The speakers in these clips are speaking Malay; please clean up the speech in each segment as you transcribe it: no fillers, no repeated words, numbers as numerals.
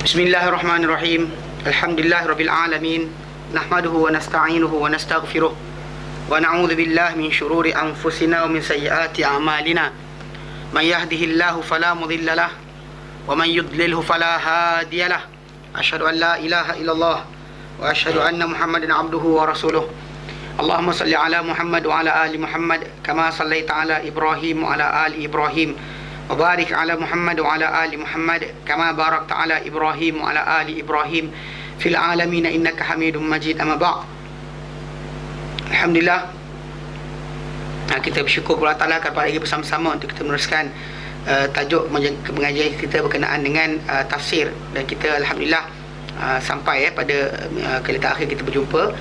Bismillahirrahmanirrahim. Alhamdulillahirabbil alamin. Nahmaduhu wa nasta'inuhu wa nastaghfiruh. Wa na'udzu billahi min shururi anfusina wa min sayyiati a'malina. Man yahdihillahu fala mudilla lahu wa man yudlilhu fala hadiya lahu. Asyhadu an la ilaha illallah wa asyhadu anna Muhammadan 'abduhu wa rasuluh. Allahumma salli ala Muhammad wa ala ali Muhammad kama sallaita ala Ibrahim wa ala ali Ibrahim. وبارك على محمد وعلى آل محمد كما باركت على إبراهيم وعلى آل إبراهيم في العالمين إنك حميد مجيد. أما بعد. Alhamdulillah, kita bersyukur kepada Allah Taala lagi bersama-sama untuk kita meneruskan tajuk pengajian kita berkenaan dengan tafsir, dan kita Alhamdulillah sampai pada kali terakhir kita berjumpa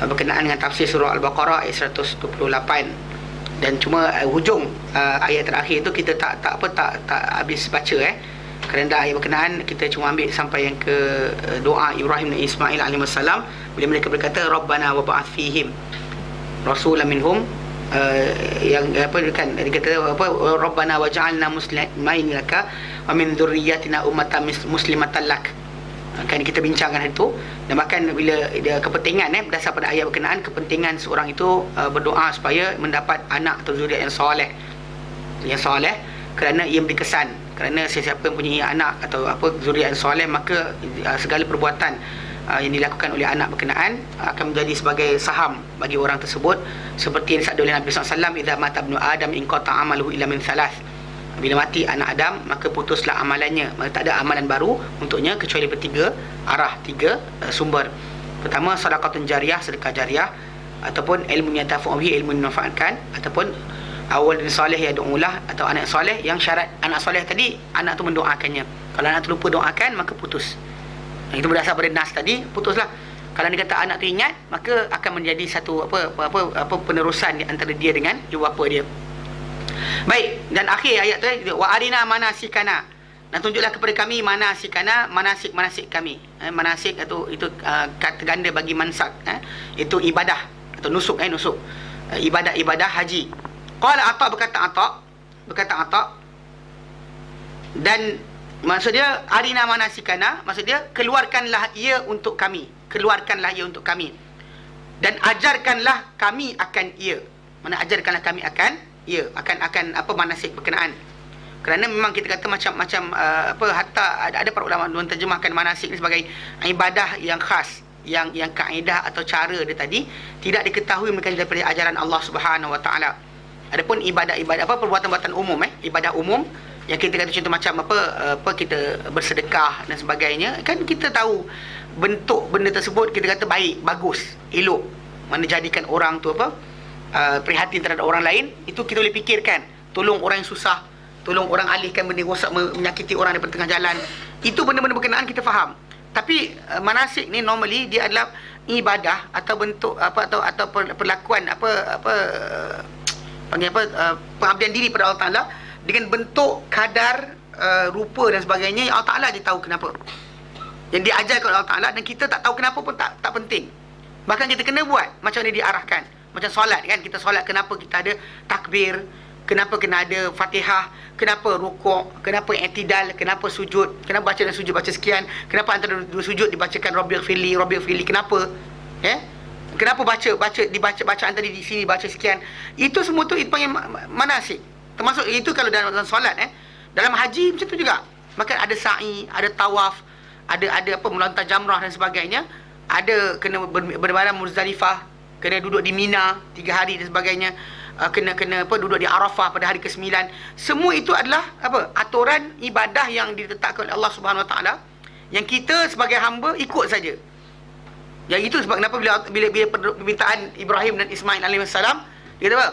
berkenaan dengan tafsir surah Al-Baqarah ayat 128. Dan cuma hujung ayat terakhir itu kita tak habis baca kerana dah ayat berkenaan kita cuma ambil sampai yang ke doa Ibrahim dan Ismail alaihissalam bila mereka berkata Rabbana wa ba'ath fihim rasulan minhum, yang apa kan dia kata apa, Rabbana waj'alna muslimain laka wa min dzurriyyatina ummatan muslimatan lak. Kan kita bincangkan hari itu, dan bahkan bila dia kepentingan berdasar pada ayat berkenaan kepentingan seorang itu berdoa supaya mendapat anak atau zuriat yang soleh kerana ia memberi kesan, kerana sesiapa yang punya anak atau apa zuriat yang soleh, maka segala perbuatan yang dilakukan oleh anak berkenaan akan menjadi sebagai saham bagi orang tersebut, seperti yang disabda oleh Nabi SAW, idza mata ibnu adam in qata amaluhu illa min thalath. Bila mati anak Adam, maka putuslah amalannya, maka tak ada amalan baru untuknya kecuali tiga arah, tiga sumber. Pertama, sedekah jariah, sedekah jariah, ataupun ilmu yang tafa'uhi, ilmu yang memanfaatkan, ataupun awal dan soleh ya du'ulah, atau anak soleh yang syarat anak soleh tadi anak tu mendoakannya. Kalau anak tu lupa doakan, maka putus. Itu berdasar pada nas tadi, putuslah. Kalau dia kata anak tu ingat, maka akan menjadi satu apa penerusan antara dia dengan ibu bapa dia. Baik, dan akhir ayat tu, wa arina manasikana, dan tunjuklah kepada kami manasikana, manasik kami. Manasik itu kata ganda bagi mansak, itu ibadah atau nusuk, ibadah haji. Qala Atha, berkata Atha, dan maksud dia arina manasikana, maksud dia keluarkanlah ia untuk kami, dan ajarkanlah kami akan ia. Mana ajarkanlah kami akan akan apa manasik berkenaan. Kerana memang kita kata macam-macam hatta ada para ulama menterjemahkan manasik ni sebagai ibadah yang khas, yang kaedah atau cara dia tadi tidak diketahui melainkan daripada ajaran Allah Subhanahu Wa Taala. Adapun ibadah perbuatan-perbuatan umum, ibadah umum yang kita kata contoh macam apa kita bersedekah dan sebagainya, kan kita tahu bentuk benda tersebut kita kata baik, bagus, elok, mana jadikan orang tu prihatin terhadap orang lain, itu kita boleh fikirkan. Tolong orang yang susah, tolong orang alihkan benda rosak menyakiti orang di tengah jalan, itu benda-benda berkenaan kita faham. Tapi manasik ni normally dia adalah ibadah atau bentuk atau perlakuan pengabdian diri pada Allah Taala dengan bentuk kadar rupa dan sebagainya yang Allah Taala je tahu kenapa, yang diajarkan oleh Allah Taala, dan kita tak tahu kenapa pun tak penting. Bahkan kita kena buat macam mana diarahkan. Macam solat kan, kita solat kenapa kita ada takbir, kenapa kena ada Fatihah, kenapa rukuk, kenapa i'tidal, kenapa sujud, kenapa baca dan sujud baca sekian, kenapa antara dua sujud dibacakan Rabbighfirli, kenapa? Kenapa dibaca antara di sini baca sekian. Itu semua tu itu panggil manasik. Termasuk itu kalau dalam solat Dalam haji macam tu juga. Maka ada sa'i, ada tawaf, ada melontar jamrah dan sebagainya, ada kena bermalam Muzdalifah, kena duduk di Mina 3 hari dan sebagainya, kena duduk di Arafah pada hari ke-9. Semua itu adalah aturan ibadah yang ditetapkan oleh Allah Subhanahu Wa Taala, yang kita sebagai hamba ikut saja. Yang itu sebab kenapa bila permintaan Ibrahim dan Ismail alaihissalam, dia kata apa?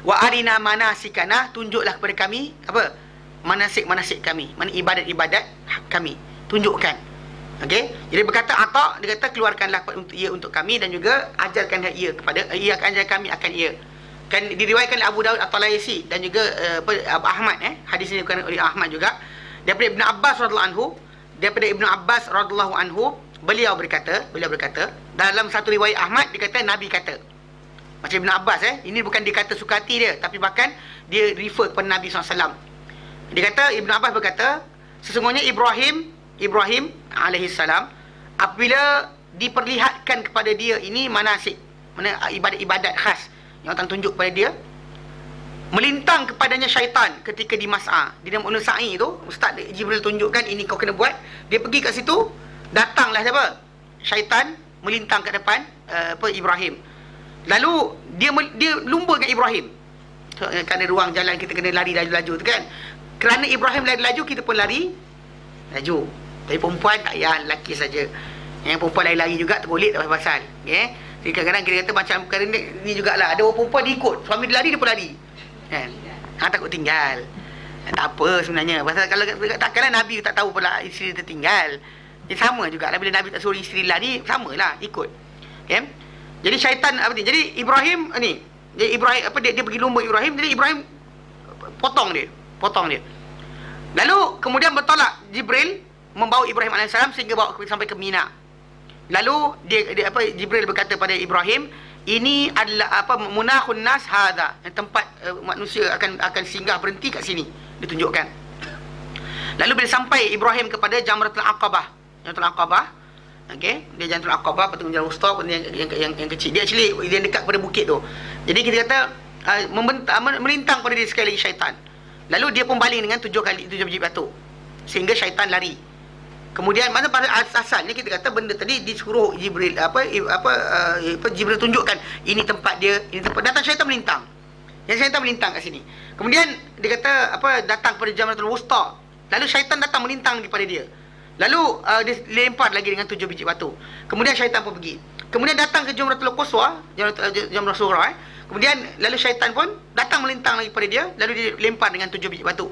Wa arina manasikana, tunjuklah kepada kami manasik kami, mana ibadat kami, tunjukkan. Okey, jadi berkata Atha, dia kata keluarkanlah ia untuk kami, dan juga ajarkan ia akan ajar kami akan ia. Kan diriwayatkan oleh Abu Daud At-Talaysi dan juga Ahmad, hadis ini diriwayatkan oleh Ahmad juga daripada Ibnu Abbas radhiyallahu anhu, beliau berkata dalam satu riwayat Ahmad dia kata Nabi kata. Macam Ibnu Abbas ini bukan dia kata suka hati dia, tapi bahkan dia refer kepada Nabi SAW. Dia kata, Ibnu Abbas berkata, sesungguhnya Ibrahim Ibrahim alaihissalam, apabila diperlihatkan kepada dia ini manasik, mana ibadat-ibadat khas yang Allah tunjuk kepada dia, melintang kepadanya syaitan ketika di Mas'ah. Di dalam sa'i tu, Ustaz Jibril tunjukkan ini kau kena buat. Dia pergi kat situ, datanglah siapa? Syaitan melintang kat depan Ibrahim. Lalu dia lumba dengan Ibrahim. Kerana ruang jalan kita kena lari laju-laju tu kan. Kerana Ibrahim lari laju, kita pun lari laju. Tapi perempuan tak payah, lelaki saja. Yang perempuan lari-lari juga tergolek tak pasal. Okay? Jadi kadang-kadang kita kata macam perkara ni jugalah. Ada orang perempuan dia ikut, suami dia lari, dia pun lari. Kan? Takut tinggal. Tak apa sebenarnya. Pasal kalau takkanlah Nabi tak tahu pula isteri dia tertinggal. Jadi sama juga. Bila Nabi tak suruh isteri lari, samalah ikut. Okay? Jadi syaitan apa ni? Jadi Ibrahim ni, dia Ibrahim dia pergi lumba Ibrahim, jadi Ibrahim potong dia. Lalu kemudian bertolak Jibril membawa Ibrahim alaihissalam sehingga bawa sampai ke Mina. Lalu Jibril berkata pada Ibrahim, ini adalah munakhun nas hadha, tempat manusia akan singgah berhenti kat sini, ditunjukkan. Lalu bila sampai Ibrahim kepada Jamratul Aqabah, okey, dia Jamratul Aqabah, patung Jamratul Wusta, yang kecil. Dia actually dia dekat pada bukit tu. Jadi kita kata melintang pada dia sekali lagi syaitan. Lalu dia pun baling dengan 7 biji batu sehingga syaitan lari. Kemudian mana pada asalnya kita kata benda tadi disuruh Jibril Jibril tunjukkan ini tempat dia, ini tempat, datang syaitan melintang. Yang syaitan melintang kat sini. Kemudian dia kata datang pada Jamratul Wusta. Lalu syaitan datang melintang kepada dia. Lalu dia lempar lagi dengan 7 biji batu. Kemudian syaitan pun pergi. Kemudian datang ke Jamratul Quswa, Jamratul Sughra. Kemudian lalu syaitan pun datang melintang lagi pada dia, lalu dia lempar dengan 7 biji batu.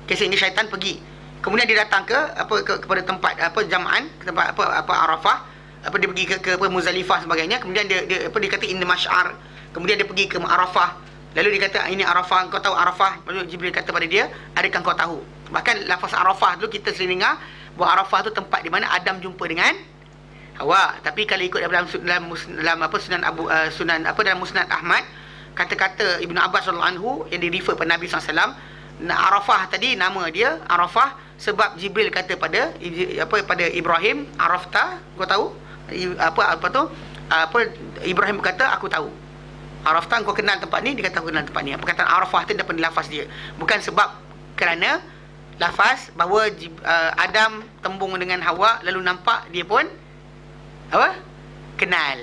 Okay, sehingga syaitan pergi. Kemudian dia datang kepada tempat jam'an, tempat Arafah. Dia pergi ke Muzdalifah sebagainya. Kemudian dia kata inna masy'ar. Kemudian dia pergi ke Arafah. Lalu dia kata ini Arafah, kau tahu Arafah? Lalu Jibril kata pada dia, adakah kau tahu? Bahkan lafaz Arafah tu kita sering dengar bahawa Arafah tu tempat di mana Adam jumpa dengan Hawa. Tapi kalau ikut dalam dalam Musnad Ahmad, kata-kata Ibnu Abbas radhiyallahu anhu yang di-refer pada Nabi SAW, Arafah tadi nama dia Arafah sebab Jibril kata pada Ibrahim, Arafta, kau tahu? Ibrahim berkata aku tahu. Arafta, kau kenal tempat ni? Dia kata aku kenal tempat ni. Perkataan Arafah tu daripada lafaz dia. Bukan sebab kerana lafaz bahawa Adam tembung dengan Hawa lalu nampak dia pun kenal.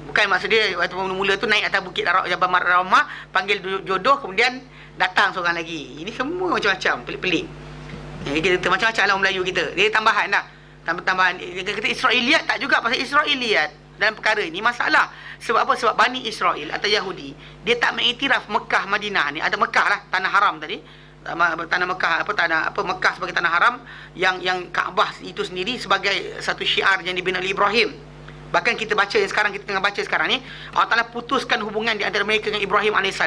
Bukan maksud dia waktu mula-mula tu naik atas bukit Jabal Rahmah, panggil jodoh, kemudian datang seorang lagi. Ini semua macam-macam, pelik-pelik. Kita macam-macam lah orang Melayu kita. Dia tambahan dah. Tambahan. Dia kata Israiliyat tak juga. Pasal Israiliyat dalam perkara ini masalah. Sebab apa? Sebab Bani Israel atau Yahudi, dia tak mengiktiraf Mekah, Madinah ni. Ada Mekah lah, tanah haram tadi. Tanah Mekah, Mekah sebagai tanah haram, yang Kaabah itu sendiri sebagai satu syiar yang dibina oleh Ibrahim. Bahkan kita baca sekarang, kita tengah baca sekarang ni, Allah Ta'ala putuskan hubungan di antara mereka dengan Ibrahim AS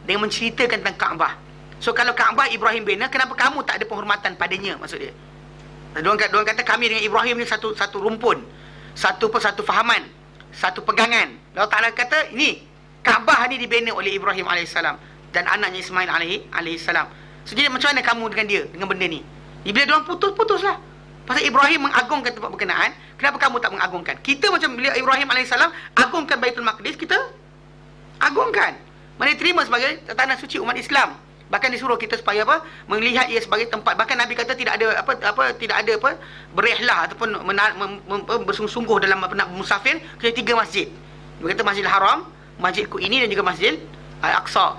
dengan menceritakan tentang Kaabah. So kalau Kaabah Ibrahim bina, kenapa kamu tak ada penghormatan padanya, maksud dia. Diorang kata kami dengan Ibrahim ni satu rumpun, satu fahaman, satu pegangan. Allah Ta'ala kata ini Kaabah ni dibina oleh Ibrahim AS dan anaknya Ismail AS. So jadi macam mana kamu dengan dia, dengan benda ni? Bila diorang putuslah. Pasal Ibrahim mengagungkan tempat berkenaan, kenapa kamu tak mengagungkan? Kita macam bila Ibrahim AS agungkan Baitul Maqdis, kita agungkan. Mana terima sebagai tanah suci umat Islam. Bahkan disuruh kita supaya melihat ia sebagai tempat. Bahkan Nabi kata tidak ada berihlah ataupun bersungguh-sungguh dalam musafir kecuali 3 masjid. Dia kata Masjidil Haram, Masjid Ini dan juga Masjid Al-Aqsa.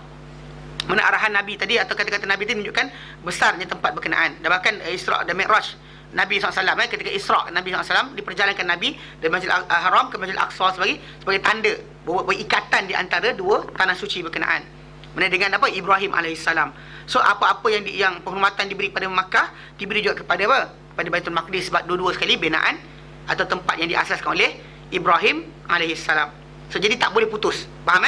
Mana arahan Nabi tadi atau kata-kata Nabi tadi menunjukkan besarnya tempat berkenaan. Dan bahkan Isra' dan Mi'raj Nabi SAW ketika Isra' Nabi SAW diperjalankan Nabi dari Masjid Al-Haram ke Masjid Al-Aqsa sebagai tanda berikatan di antara dua tanah suci berkenaan. Mana dengan Ibrahim AS. So apa-apa yang penghormatan diberi kepada Makkah diberi juga kepada pada Baitul Maqdis, sebab dua-dua sekali binaan atau tempat yang diasaskan oleh Ibrahim AS. So jadi tak boleh putus. Faham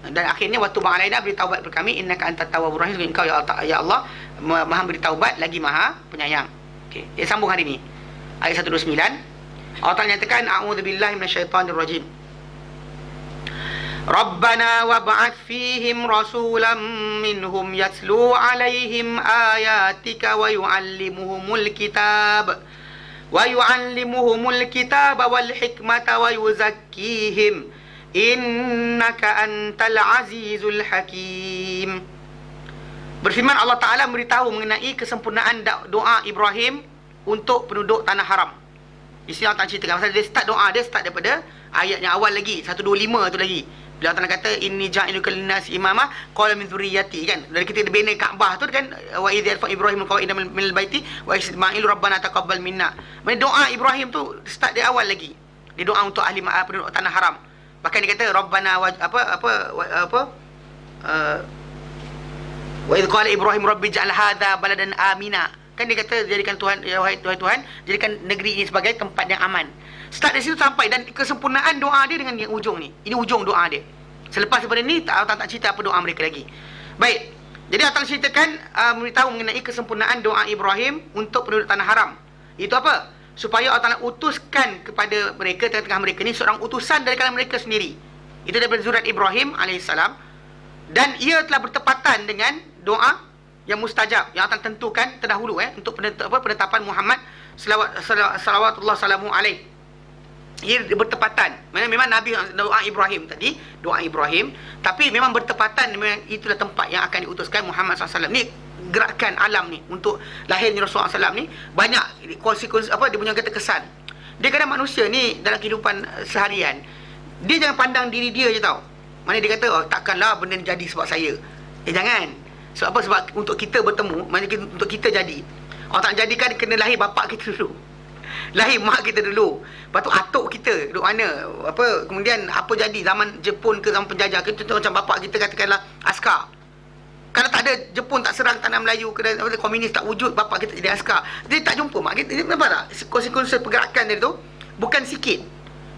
Dan akhirnya waktu ba'alaina beri taubat kepada kami, innaka antat tawwabur rahim, engkau ya Allah Maha beri taubat lagi Maha penyayang. Okey, dia sambung hari ni. Ayat 129. Allah Ta'ala nyatakan a'udzubillahi minasyaitonir rajim. Rabbana wab'ath fihim rasulan minhum yatlu 'alaihim ayatika wa yu'allimuhumul kitab wa yu'allimuhumul kitaba wal hikmata wa yuzakkihim innaka antal azizul hakim. Berfirman Allah Ta'ala memberitahu mengenai kesempurnaan doa Ibrahim untuk penduduk tanah haram. Di sini Allah Ta'ala ceritakan pasal dia start doa, dia start daripada ayat yang awal lagi, 125 tu lagi. Bila Allah Ta'ala kata inni ja'iluka linnas imama qala min dzurriyyati, kan, dari kita bina Kaabah tu kan, wa idh yarfa Ibrahim qawaida minal baiti wa isma'il rabbana taqabbal minna. Maksudnya doa Ibrahim tu start dari awal lagi. Dia doa untuk ahli penduduk tanah haram. Bahkan dia kata rabbana wa idh qala Ibrahim rabbi ij'al hadha baladan amina. Kan dia kata jadikan Tuhan, ya wahai Tuhan, jadikan negeri ini sebagai tempat yang aman. Start dari situ sampai, dan kesempurnaan doa dia dengan yang ujung ni. Ini ujung doa dia. Selepas daripada ni tak cerita apa doa mereka lagi. Baik. Jadi Allah ceritakan memberitahu mengenai kesempurnaan doa Ibrahim untuk penduduk tanah haram. Itu apa? Supaya Allah utuskan kepada mereka, tengah-tengah mereka ni seorang utusan dari kalangan mereka sendiri. Itu daripada surat Ibrahim alaihissalam. Dan ia telah bertepatan dengan doa yang mustajab yang akan tentukan terdahulu untuk penetapan Muhammad salawatullah salamu alaih. Ia bertepatan. Memang Nabi doa Ibrahim tadi, doa Ibrahim, tapi memang bertepatan, memang itulah tempat yang akan diutuskan Muhammad SAW. Ni gerakan alam ni untuk lahirnya Rasulullah SAW ni banyak konsekuensi, dia punya kata kesan. Dia kadang manusia ni dalam kehidupan seharian, dia jangan pandang diri dia je tau. Mana dia kata takkanlah benda ni jadi sebab saya. Jangan. Sebab apa? Sebab untuk kita bertemu, untuk kita jadi. Allah tak jadikan kena lahir bapak kita dulu. Lahir mak kita dulu. Lepas tu atuk kita duduk mana? Kemudian apa jadi zaman Jepun ke zaman penjajah ke, contoh macam bapak kita katakanlah askar. Kalau tak ada Jepun tak serang tanah Melayu ke, komunis tak wujud, bapak kita jadi askar. Dia tak jumpa mak kita. Nampak tak? Konsekuensi pergerakan dia tu bukan sikit.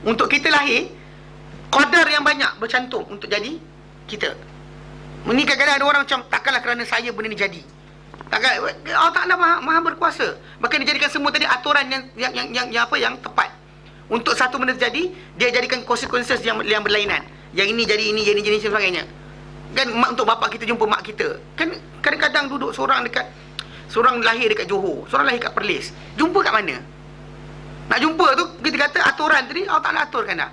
Untuk kita lahir, qadar yang banyak bercantum untuk jadi kita. Ini kadang-kadang ada orang macam takkanlah kerana saya benda ni jadi. Takkan Allah Ta'ala maha berkuasa. Bahkan dia jadikan semua tadi aturan yang tepat. Untuk satu benda terjadi, dia jadikan konsekuensi yang berlainan. Yang ini jadi ini, yang ini jadi sebagainya. Kan untuk bapak kita jumpa mak kita. Kan kadang-kadang duduk seorang lahir dekat Johor, seorang lahir kat Perlis. Jumpa kat mana? Nak jumpa tu kita kata aturan tadi Allah Ta'ala aturkan dah.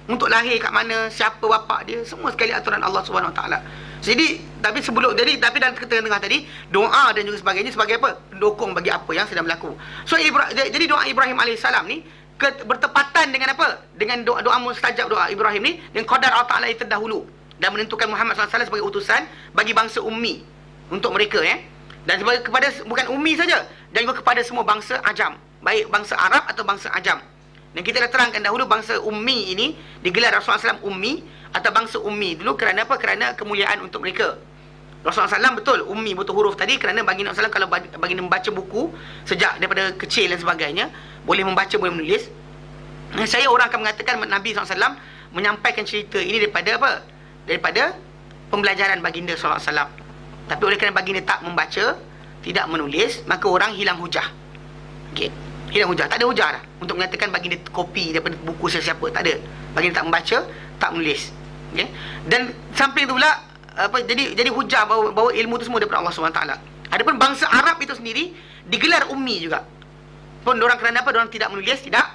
Untuk lahir kat mana, siapa bapak dia, semua sekali aturan Allah Subhanahu Wa Ta'ala. Jadi tapi dalam tengah-tengah tadi doa dan juga sebagainya sebagai apa? Pendukung bagi apa yang sedang berlaku. So jadi doa Ibrahim alaihissalam ni bertepatan dengan apa? Dengan doa mustajab doa Ibrahim ni dengan qadar Allah Taala yang terdahulu dan menentukan Muhammad SAW sebagai utusan bagi bangsa ummi untuk mereka dan kepada bukan ummi saja, dan juga kepada semua bangsa ajam, baik bangsa Arab atau bangsa ajam. Dan kita dah terangkan dahulu bangsa ummi ini digelar Rasulullah SAW ummi atau bangsa ummi dulu kerana apa? Kerana kemuliaan untuk mereka. Rasulullah SAW betul ummi, betul huruf tadi kerana baginda SAW kalau baginda membaca buku sejak daripada kecil dan sebagainya, boleh membaca, boleh menulis. Saya orang akan mengatakan Nabi SAW menyampaikan cerita ini daripada apa? Daripada pembelajaran baginda SAW. Tapi oleh kerana baginda tak membaca, tidak menulis, maka orang hilang hujah. Okey. Hilang hujah, tak ada hujah dah untuk mengatakan baginda kopi daripada buku sesiapa, tak ada. Baginda tak membaca, tak menulis. Okey. Dan samping tu pula jadi hujah bahawa ilmu tu semua daripada Allah SWT. Adapun bangsa Arab itu sendiri digelar ummi juga. Pun orang kerana apa? Orang tidak menulis, tidak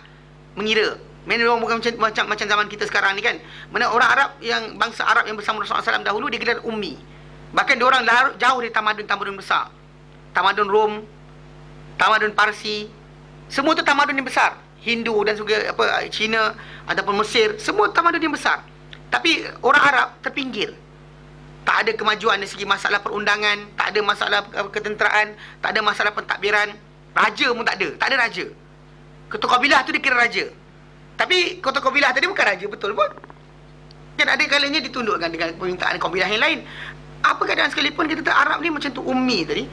mengira. Mereka orang bukan macam zaman kita sekarang ni kan. Mana orang Arab yang bangsa Arab yang bersama Rasulullah SAW dahulu digelar ummi. Bahkan diorang jauh dari tamadun-tamadun besar. Tamadun Rom, tamadun Parsi, semua tu tamadun yang besar. Hindu dan juga Cina ataupun Mesir, semua tamadun yang besar. Tapi orang Arab terpinggir. Tak ada kemajuan dari segi masalah perundangan, tak ada masalah ketenteraan, tak ada masalah pentadbiran. Raja pun tak ada raja. Ketua kabilah tu dikira raja. Tapi ketua kabilah tadi bukan raja betul pun. Kan ada kalanya ditundukkan dengan permintaan kabilah yang lain. Apa keadaan sekalipun kita Arab ni macam tu ummi tadi.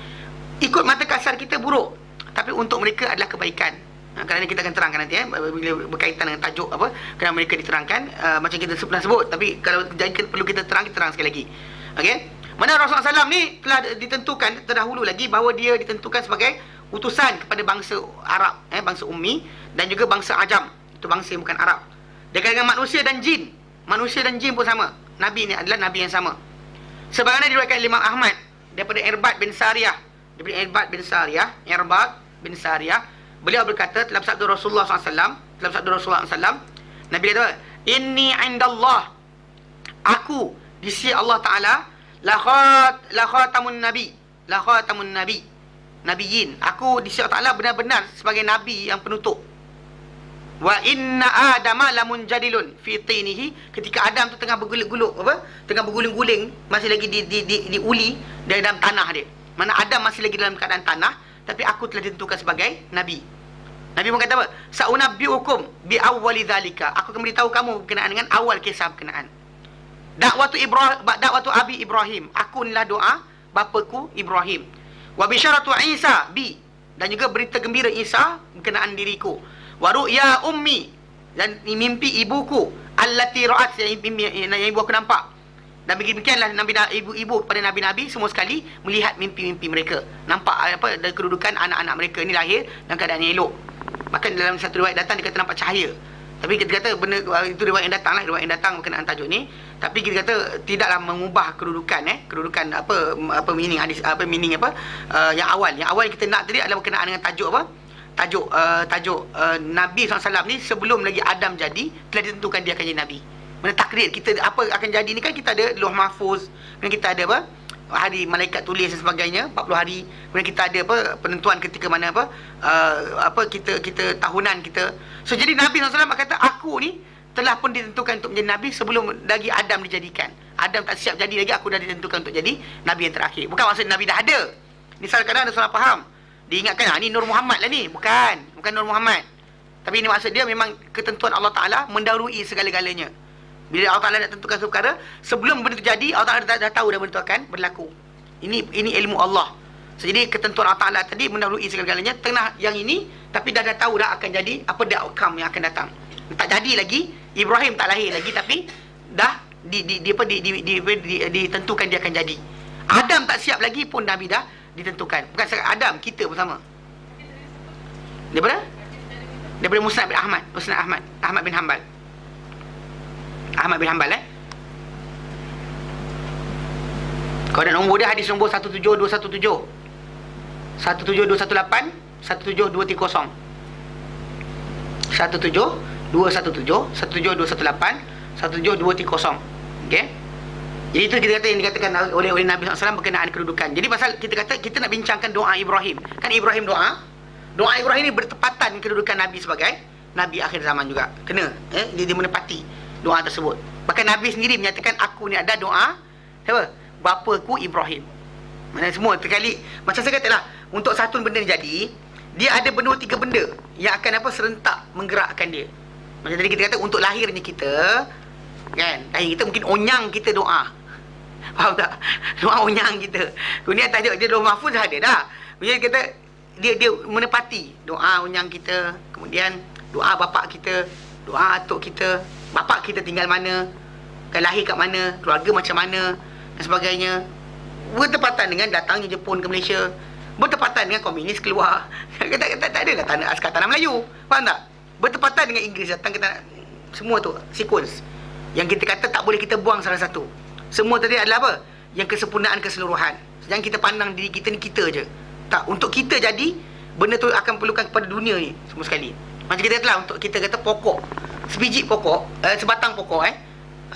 Ikut mata kasar kita buruk. Tapi untuk mereka adalah kebaikan. Kerana kita akan terangkan nanti bila berkaitan dengan tajuk apa, kerana mereka diterangkan macam kita pernah sebut, tapi kalau perlu kita terang sekali lagi. Okey. Mana Rasulullah SAW ni telah ditentukan terdahulu lagi bahawa dia ditentukan sebagai utusan kepada bangsa Arab, bangsa ummi dan juga bangsa ajam. Itu bangsa yang bukan Arab. Dia dengan manusia dan jin. Manusia dan jin pun sama. Nabi ni adalah nabi yang sama. Sebagaimana diriwayatkan Imam Ahmad daripada Irbad bin Sariyah, beliau berkata dalam sabda Rasulullah SAW, dalam sabda Rasulullah SAW, Nabi kata, inni indallah, aku di sisi Allah Ta'ala, la khatamun nabi, la khatamun nabi, nabiyin, aku di sisi Allah Ta'ala benar-benar sebagai nabi yang penutup. Wa inna adama lamun jadilun fi tinihi, ketika Adam tu tengah bergulung-gulung, apa? Tengah berguling-guling, masih lagi di uli dari dalam tanah dia. Mana Adam masih lagi dalam keadaan tanah, tapi aku telah ditentukan sebagai nabi. Nabi pun kata apa? Sa'unabbi'ukum bi awwali dzalika. Aku akan beritahu kamu berkenaan dengan awal kisah berkenaan. Dakwatu abi Ibrahim. Aku inilah doa bapaku Ibrahim. Wa bisyaratu Isa bi, dan juga berita gembira Isa berkenaan diriku. Wa ru'ya ummi, dan mimpi ibuku, allati ra'at, yang ibu aku nampak. Dan beginilah ibu-ibu kepada nabi-nabi semua sekali melihat mimpi-mimpi mereka, nampak apa dari kedudukan anak-anak mereka ini lahir dalam keadaan yang elok. Bahkan dalam satu riwayat datang dia kata nampak cahaya. Tapi kita kata benda itu riwayat yang datang lah, riwayat yang datang berkenaan tajuk ni. Tapi kita kata tidaklah mengubah kedudukan kedudukan apa meaning hadis, apa meaning yang awal kita nak tadi adalah berkenaan dengan tajuk apa? Tajuk Nabi SAW ni sebelum lagi Adam jadi telah ditentukan dia akan jadi Nabi. Mana takdir kita apa akan jadi ni kan kita ada Lauh Mahfuz, kemudian kita ada apa? Hari malaikat tulis dan sebagainya 40 hari. Kemudian kita ada apa penentuan ketika mana kita tahunan kita. So jadi Nabi SAW kata aku ni telah pun ditentukan untuk menjadi Nabi sebelum lagi Adam dijadikan. Adam tak siap jadi lagi, aku dah ditentukan untuk jadi Nabi yang terakhir. Bukan maksud Nabi dah ada. Ni kadang-kadang ada salah faham. Diingatkan, ni Nur Muhammad lah ni. Bukan Nur Muhammad. Tapi ini maksud dia memang ketentuan Allah Ta'ala mendahului segala-galanya. Bila Allah Ta'ala nak tentukan satu perkara, sebelum benda itu jadi, Allah Ta'ala dah tahu dah benda itu akan berlaku. Ini ilmu Allah. So, jadi ketentuan Allah Ta'ala tadi mendahului segala-galanya. Tengah yang ini, tapi dah tahu dah akan jadi, apa dia outcome yang akan datang. Tak jadi lagi, Ibrahim tak lahir lagi, tapi dah ditentukan dia akan jadi. Adam tak siap lagi pun Nabi dah ditentukan. Bukan sekadar Adam, kita pun sama. Daripada Musnad bin Ahmad, Ahmad bin Hanbal. Ahmad bin Hanbal Kalau ada nombor dia, hadis nombor 17217, 17218, 17230, 17217, 17218, 17230. Okey. Jadi itu kita kata yang dikatakan oleh Nabi SAW berkenaan kedudukan. Jadi pasal kita kata kita nak bincangkan doa Ibrahim. Kan Ibrahim doa Ibrahim ni bertepatan kedudukan Nabi sebagai Nabi akhir zaman juga. Kena dia menepati doa tersebut. Bahkan Nabi sendiri menyatakan aku ni ada doa siapa? Bapaku Ibrahim. Mana semua terkali macam saya katalah, untuk satu benda ni jadi, dia ada benda 3 benda yang akan serentak menggerakkan dia. Macam tadi kita kata untuk lahirnya kita, kan? Lahir kita mungkin onyang kita doa. Faham tak? Doa onyang kita. Kemudian tajuk dia Lauh Mahfuz dah ada dah. Kemudian kita dia menepati doa onyang kita, kemudian doa bapak kita, doa atuk kita, bapak kita tinggal mana, kan lahir kat mana, keluarga macam mana dan sebagainya. Bertepatan dengan datangnya Jepun ke Malaysia, bertepatan dengan komunis keluar. Tak ada lah askar tanah Melayu. Faham tak? Bertepatan dengan Inggeris datang, kita semua tu sequence yang kita kata tak boleh kita buang salah satu. Semua tadi adalah apa? Yang kesempurnaan keseluruhan. Jangan kita pandang diri kita ni kita je. Tak, untuk kita jadi benda tu akan perlukan kepada dunia ni semua sekali. Macam kita katalah, untuk kita kata pokok, sebiji pokok, sebatang pokok,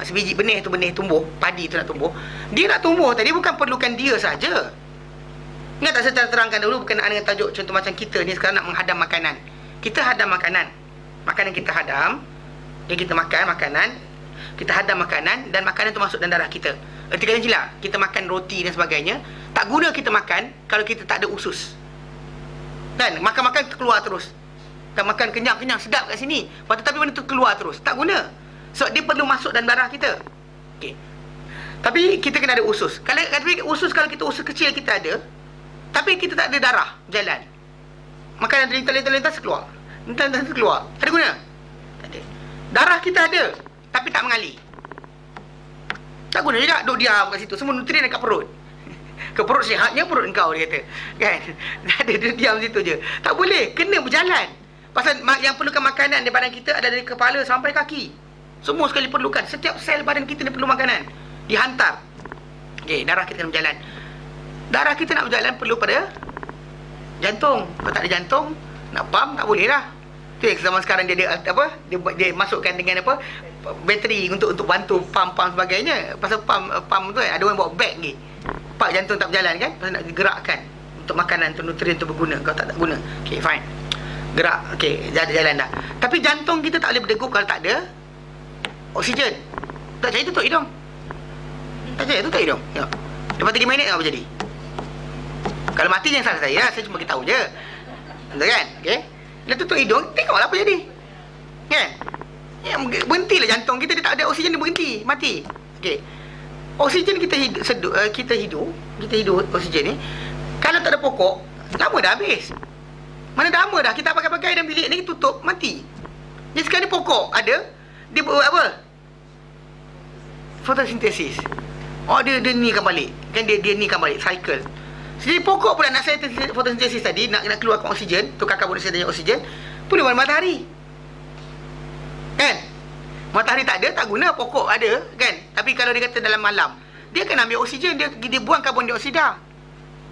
sebiji benih tumbuh, padi tu nak tumbuh. Dia nak tumbuh tadi bukan perlukan dia saja. Ingat tak saya terangkan dulu berkenaan dengan tajuk contoh macam kita ni sekarang nak menghadam makanan. Kita hadam makanan kita hadam, kita makan makanan, kita hadam makanan, dan makanan tu masuk dalam darah kita. Erti kata je lah, kita makan roti dan sebagainya, tak guna kita makan kalau kita tak ada usus. Kan? Makan-makan keluar terus. Kan makan kenyang sedap kat sini, tapi benda tu keluar terus, tak guna. So dia perlu masuk dalam darah kita. Okey. Tapi kita kena ada usus. Kalau kita usus kecil kita ada, tapi kita tak ada darah jalan, makanan terlintas keluar. Lintas keluar. Ada guna? Tak ada. Darah kita ada, tapi tak mengalir. Tak guna juga duduk diam kat situ. Semua nutrien dekat perut. Ke perut sihatnya perut engkau, dia kata. Kan? Tak ada, dia diam situ je. Tak boleh, kena berjalan. Pasal yang perlukan makanan di badan kita ada dari kepala sampai kaki. Semua sekali perlukan. Setiap sel badan kita ni perlu makanan. Dihantar. Okey, darah kita nak berjalan. Darah kita nak berjalan perlu pada jantung. Kalau tak ada jantung, Nak pump tak boleh lah. Tu yang zaman sekarang dia ada apa? Dia masukkan dengan apa? Bateri untuk bantu pump sebagainya. Pasal pump tu ada orang bawa beg lagi. Pak jantung tak berjalan kan? Pasal nak gerakkan untuk makanan tu, nutrien tu berguna. Kau tak guna. Okey, fine. Gerak. Okey, jalan dah. Tapi jantung kita tak boleh berdegup kalau tak ada oksigen. Tak percaya tutup hidung. Tak percaya tutup hidung. Tengok. Lepas 3 minit apa jadi? Kalau mati jangan salah saya. Saya cuma beritahu je. Betul kan? Okey. Bila tutup hidung, tengoklah apa jadi. Kan? Ya, berhentilah jantung kita, dia tak ada oksigen, dia berhenti, mati. Okey. Oksigen kita hidup oksigen ni. Kalau tak ada pokok, lama dah habis. Mana dah lama dah kita pakai dalam bilik ni tutup, mati. Jadi sekarang ni pokok ada, dia buat apa? Fotosintesis. Oh, dia nikan balik. Kan dia nikan balik, cycle. Jadi pokok pula nak fotosintesis tadi, nak keluarkan oksigen, tukar karbon dioksida dengan oksigen, perlu warna matahari. Kan? Matahari tak ada, tak guna, pokok ada, kan? Tapi kalau dia kata dalam malam, dia akan ambil oksigen, dia buang karbon dioksida.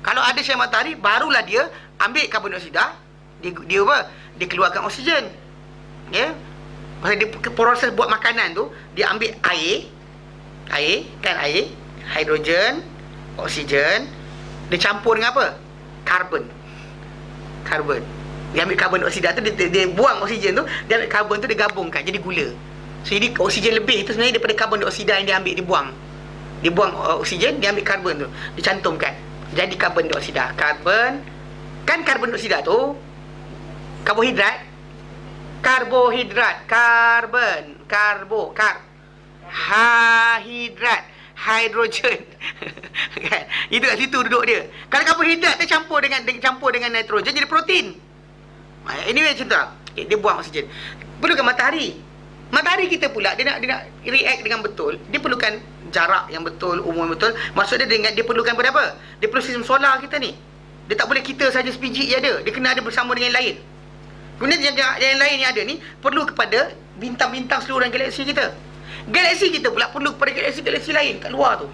Kalau ada sinar matahari, barulah dia ambil karbon dioksida, dia apa? Dia keluarkan oksigen. Ya? Pasal dia proses buat makanan tu, dia ambil air, hidrogen, oksigen, dia campur dengan apa? Karbon. Dia ambil karbon dioksida tu, dia buang oksigen tu, dia ambil karbon tu, dia gabungkan jadi gula. So jadi oksigen lebih tu sebenarnya daripada karbon dioksida yang dia ambil, dia buang oksigen, dia ambil karbon tu, dicantumkan jadi karbon dioksida. Karbon dioksida tu karbohidrat, hidrogen. Kan? Itu kat situ duduk dia. Kalau karbohidrat dia campur dengan nitrogen jadi protein. Anyway macam tu lah. Okay, dia buang oksigen. Perlukan matahari. Matahari kita pula dia nak react dengan betul. Dia perlukan jarak yang betul, umur yang betul. Maksud dia perlukan apa? Dia perlu sistem solar kita ni. Dia tak boleh kita saja sebiji je ada. Dia kena ada bersama dengan yang lain. Kemudian yang lain yang ada ni perlu kepada bintang-bintang seluruh galaksi kita. Galaksi kita pula perlu kepada galaksi-galaksi lain kat luar tu.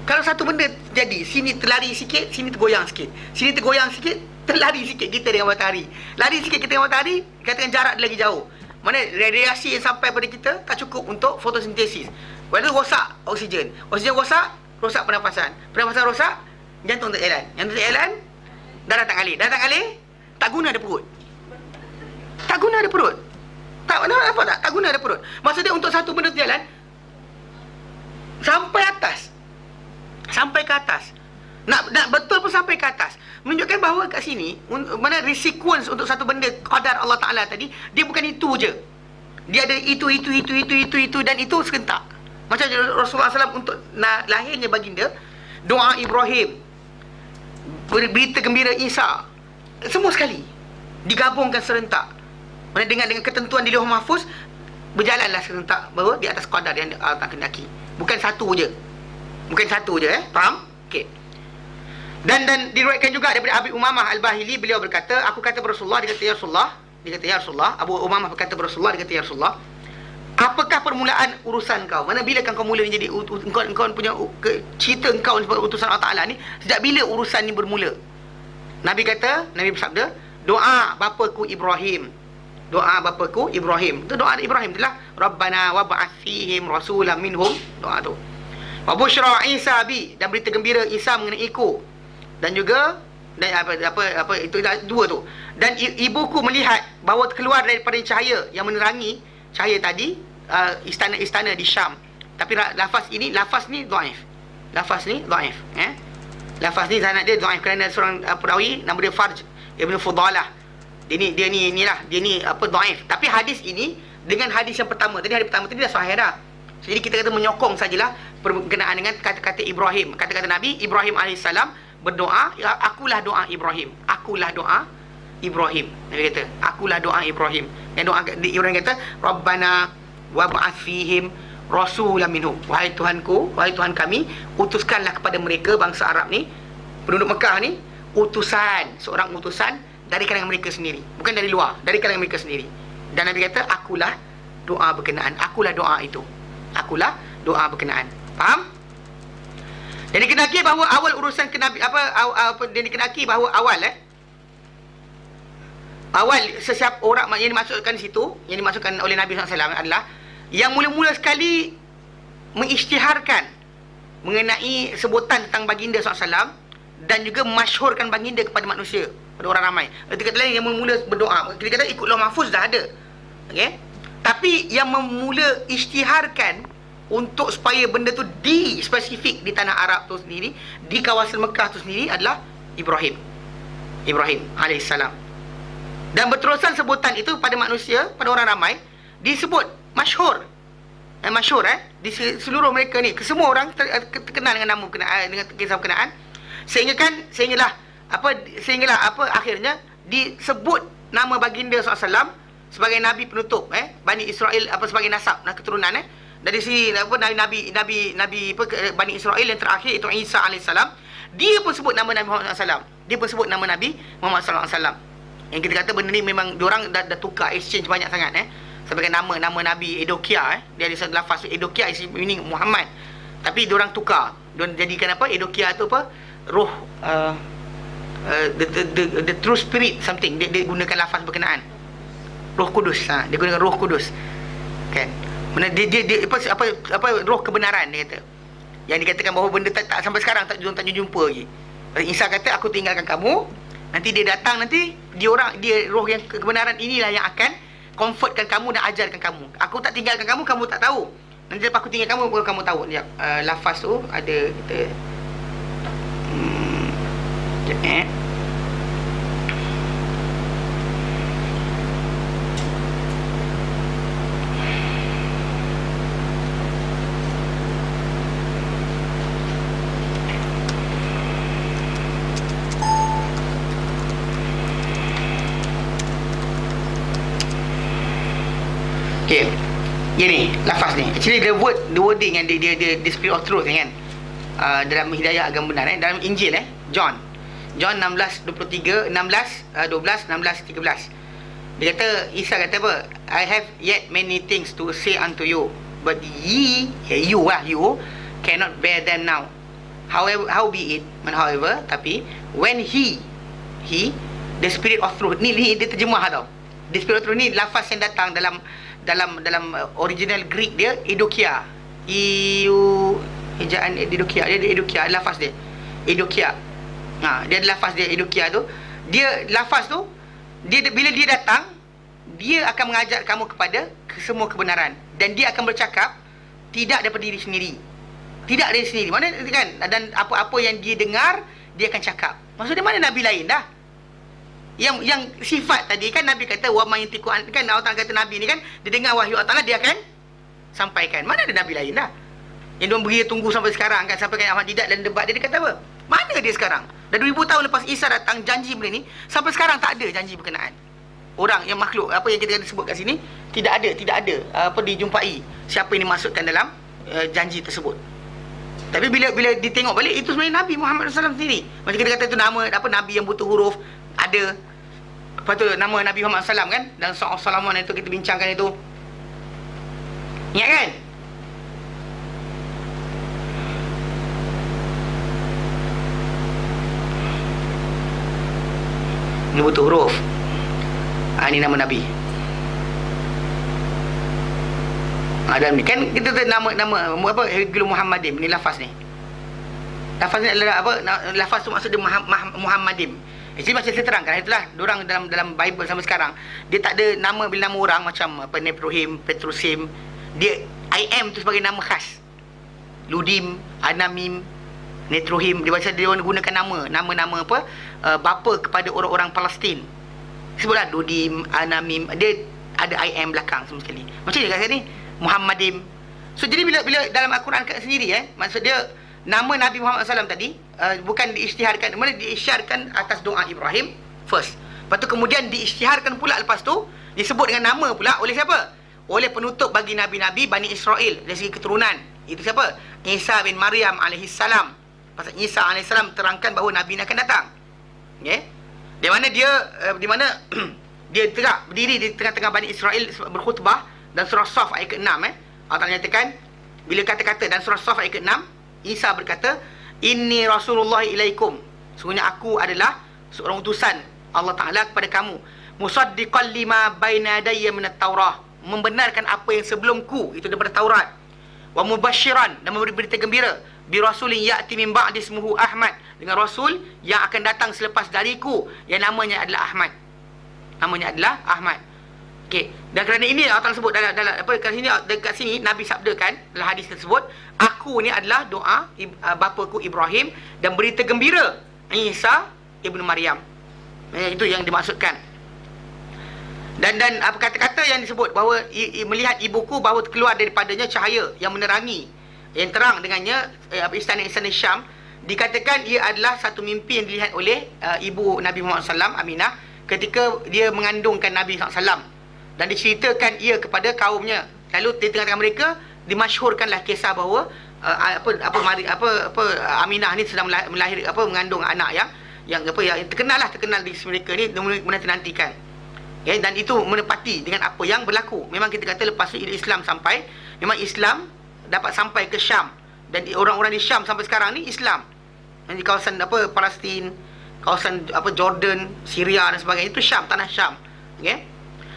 Kalau satu benda jadi, sini terlari sikit, sini tergoyang sikit. Sini tergoyang sikit, terlari sikit kita dengan matahari. Lari sikit kita dengan matahari, katakan jarak dia lagi jauh. Mana radiasi yang sampai pada kita tak cukup untuk fotosintesis. Lepas tu rosak oksigen. Oksigen rosak pernafasan. Pernafasan rosak, jantung tak jalan. Jantung tak jalan, darah tak ngalir. Darah tak ngalir, tak guna ada perut. Tak guna ada perut. Tak guna ada perut. Maksudnya untuk satu benda tu jalan sampai ke atas. Nak betul pun sampai ke atas. Menunjukkan bahawa kat sini mana sequence untuk satu benda qadar Allah Taala tadi, dia bukan itu je. Dia ada itu dan itu serentak. Macam Rasulullah SAW untuk lahirnya baginda, doa Ibrahim, berita gembira Isa, semua sekali digabungkan serentak. Mana dengan ketentuan di Lauh Mahfuz, berjalanlah serentak bahawa di atas qadar yang Allah tak kendaki. Bukan satu je. Faham? Okey. Dan diriwayatkan juga daripada Abi Umamah Al-Bahili, beliau berkata, aku kata Rasulullah, dia kata ya Rasulullah, Abu Umamah berkata Rasulullah, dia kata ya Rasulullah, apakah permulaan urusan kau? Mana bila kan kau mula menjadi engkau punya cerita engkau sebagai utusan Allah Taala ni, sejak bila urusan ni bermula? Nabi bersabda, doa bapaku Ibrahim. Itu doa Ibrahim itulah, Rabbana wab'ath fihim rasulan minhum, doa tu. Wa busyra Isa bi, dan berita gembira Isa mengenai aku. Dan juga apa itu dua tu. Dan ibuku melihat bahawa keluar daripada cahaya yang menerangi cahaya tadi istana-istana di Syam. Tapi lafaz ni dhaif. Lafaz ni sanad dia dhaif kerana seorang perawi nama dia Farj Ibn Fudalah. Dia ni dhaif. Tapi hadis ini dengan hadis yang pertama tadi, dah sahih dah. Jadi kita kata menyokong sajalah berkenaan dengan kata-kata Ibrahim. Kata-kata Nabi Ibrahim AS berdoa, akulah doa Ibrahim. Nabi kata, akulah doa Ibrahim. Yang doa Ibrahim kata, Rabbana wab'ath fihim rasulan minhum. Wahai Tuhanku, wahai Tuhan kami, utuskanlah kepada mereka bangsa Arab ni, penduduk Mekah ni, seorang utusan dari kalangan mereka sendiri, bukan dari luar, dari kalangan mereka sendiri. Dan Nabi kata, akulah doa berkenaan, akulah doa itu, akulah doa berkenaan. Faham? Dan dikenaki bahawa awal urusan kenabi dia dikenaki bahawa awal awal sesiapa orang yang dimasukkan di situ, yang dimasukkan oleh Nabi SAW adalah yang mula-mula sekali mengisytiharkan mengenai sebutan tentang baginda SAW dan juga masyhurkan baginda kepada manusia, pada orang ramai. Erti kata lain, yang mula-mula berdoa, kita kata ikut Lauh Mahfuz dah ada. Okey. Tapi yang memula isytiharkan untuk supaya benda tu spesifik di tanah Arab tu sendiri, di kawasan Mekah tu sendiri adalah Ibrahim alaihissalam. Dan berterusan sebutan itu pada manusia, pada orang ramai, disebut masyhur. Di seluruh mereka ni, semua orang terkenal dengan nama berkenaan, dengan kisah berkenaan. Sehinggalah akhirnya disebut nama baginda SAW sebagai nabi penutup Bani Israel, sebagai nasab dan keturunan dari si nabi Bani Israel yang terakhir itu Isa alaihissalam. Dia pun sebut nama Nabi Muhammad SAW. Dia pun sebut nama Nabi Muhammad SAW. Yang kita kata benda ni memang diorang dah tukar, exchange banyak sangat sebagai nama Nabi Edokia. Dia ada satu lafaz Edokia is meaning Muhammad, tapi diorang tukar, diorang jadikan apa, Edokia tu apa, roh, the true spirit something. Dia gunakan lafaz berkenaan Roh Kudus. Dia gunakan Roh Kudus kan. Mana dia apa roh kebenaran, dia kata. Yang dikatakan bahawa benda tak sampai sekarang tak jumpa lagi. Isa kata aku tinggalkan kamu, nanti dia datang, nanti dia roh yang kebenaran inilah yang akan comfortkan kamu dan ajarkan kamu. Aku tak tinggalkan kamu, kamu tak tahu. Nanti lepas aku tinggal kamu, baru kamu tahu. Sekejap, lafaz tu ada kita sekejap okay. Gini, lafaz ni. Actually the wording yang dia spirit of truth kan. Dalam Hidayah Agama Benar dalam Injil John 16:23, 12, 16, 13. Dia kata, Isa kata apa? I have yet many things to say unto you, but you cannot bear them now. Howbeit, tapi when he the spirit of truth ni dia terjemah tau. The spirit of truth ni lafaz yang datang dalam original Greek dia Edokia. Ejaan Edokia, dia ada Edokia, lafaz dia Edokia. Dia ada lafaz dia Edokia tu. Dia lafaz tu, bila dia datang, dia akan mengajak kamu kepada semua kebenaran, dan dia akan bercakap tidak daripada diri sendiri. Tidak dari sendiri. Mana kan? Dan apa-apa yang dia dengar, dia akan cakap. Maksudnya mana nabi lain dah? Yang sifat tadi kan Nabi kata wa may yantiqu an, kan Allah Taala kata Nabi ni kan dia dengar wahyu Allah Taala, dia akan sampaikan. Mana ada nabi lain dah? Yang diorang beri tunggu sampai sekarang kan, sampai kan Ahmad Didat dan debat dia kata apa? Mana dia sekarang? Dah 2000 tahun lepas Isa datang janji benda ni, sampai sekarang tak ada janji berkenaan. Orang yang makhluk apa yang kita sebut kat sini tidak ada apa dijumpai siapa yang dimasukkan dalam janji tersebut. Tapi bila ditengok balik, itu sebenarnya Nabi Muhammad SAW sendiri. Macam kita kata itu nama apa, nabi yang butuh huruf ada. Lepas tu nama Nabi Muhammad SAW kan, dan Salaman itu kita bincangkan itu. Ingat kan? Ini butuh huruf. Ini nama Nabi. Dan ni kan kita nama apa, Hegel Muhammadim ni lafaz ni. Lafaz ni adalah apa? Lafaz tu maksud dia Muhammadim. Jadi macam saya terangkan, itulah diorang dalam Bible sampai sekarang dia tak ada nama bila nama orang macam apa Neprohim, Petrusim. Dia I am tu sebagai nama khas. Ludim, Anamim, Netrohim, dia gunakan nama apa bapa kepada orang-orang Palestin. Sebutlah Ludim, Anamim, dia ada I am belakang semua sekali. Macam dia kat sini Muhammadim. So jadi bila dalam Al-Quran sendiri maksud dia nama Nabi Muhammad SAW tadi bukan diisytiharkan, mana diisytiharkan atas doa Ibrahim first. Lepas tu kemudian diisytiharkan pula lepas tu disebut dengan nama pula oleh siapa? Oleh penutup bagi nabi-nabi Bani Israel dari segi keturunan. Itu siapa? Isa bin Maryam alaihissalam. Pasal Isa alaihissalam terangkan bahawa nabi ni akan datang. Okey. Di mana dia tegak berdiri di tengah-tengah Bani Israel berkhutbah, dan surah Saf ayat ke-6 Allah nyatakan bila kata-kata, dan surah Saf ayat ke-6 Isa berkata, inni rasulullah ilaikum, sesungguhnya aku adalah seorang utusan Allah Ta'ala kepada kamu, musaddiqan lima baina yadayya minat Taurah, membenarkan apa yang sebelumku itu daripada Taurat, wa mubasyiran, dan memberi berita gembira, bi rasulin ya'ti min ba'di ismuhu Ahmad, dengan rasul yang akan datang selepas dariku yang namanya adalah Ahmad. Namanya adalah Ahmad. Okey, dan kerana ini Allah Taala sebut dalam apa dekat sini Nabi sabdakan dalam hadis tersebut, aku ni adalah doa bapaku Ibrahim dan berita gembira Isa ibnu Maryam. Itu yang dimaksudkan. Dan apa kata-kata yang disebut bahawa melihat ibuku bahawa keluar daripadanya cahaya yang menerangi, yang terang dengannya istana-istana Syam, dikatakan ia adalah satu mimpi yang dilihat oleh ibu Nabi Muhammad SAW, Aminah, ketika dia mengandungkan Nabi SAW, dan diceritakan ia kepada kaumnya. Lalu di tengah-tengah mereka dimasyhurkanlah kisah bahawa Aminah ni sedang mengandung anak yang terkenal di mereka ni menanti-nantikan. Ya, dan itu menepati dengan apa yang berlaku. Memang kita kata lepas tu Islam sampai, memang Islam dapat sampai ke Syam, dan orang-orang di Syam sampai sekarang ni Islam. Dan di kawasan Palestin, kawasan Jordan, Syria dan sebagainya, itu Syam, tanah Syam. Okey.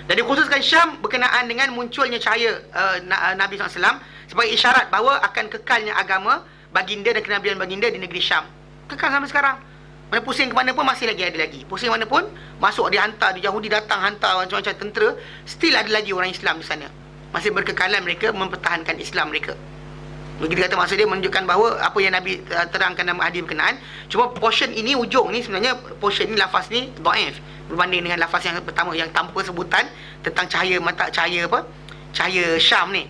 Dan dikhususkan Syam berkenaan dengan munculnya cahaya Nabi SAW sebagai isyarat bahawa akan kekalnya agama baginda dan kenabian baginda di negeri Syam. Kekal sampai sekarang. Mana pusing ke mana pun masih lagi ada lagi. Pusing mana pun masuk dihantar, di Yahudi datang hantar macam-macam tentera, still ada lagi orang Islam di sana. Masih berkekalan mereka mempertahankan Islam mereka. Begitu kata maksud dia menunjukkan bahawa apa yang Nabi terangkan dalam hadis berkenaan, cuma portion ini, ujung ni sebenarnya portion ni, lafaz ni dhaif berbanding dengan lafaz yang pertama yang tanpa sebutan tentang cahaya mata, cahaya Syam ni.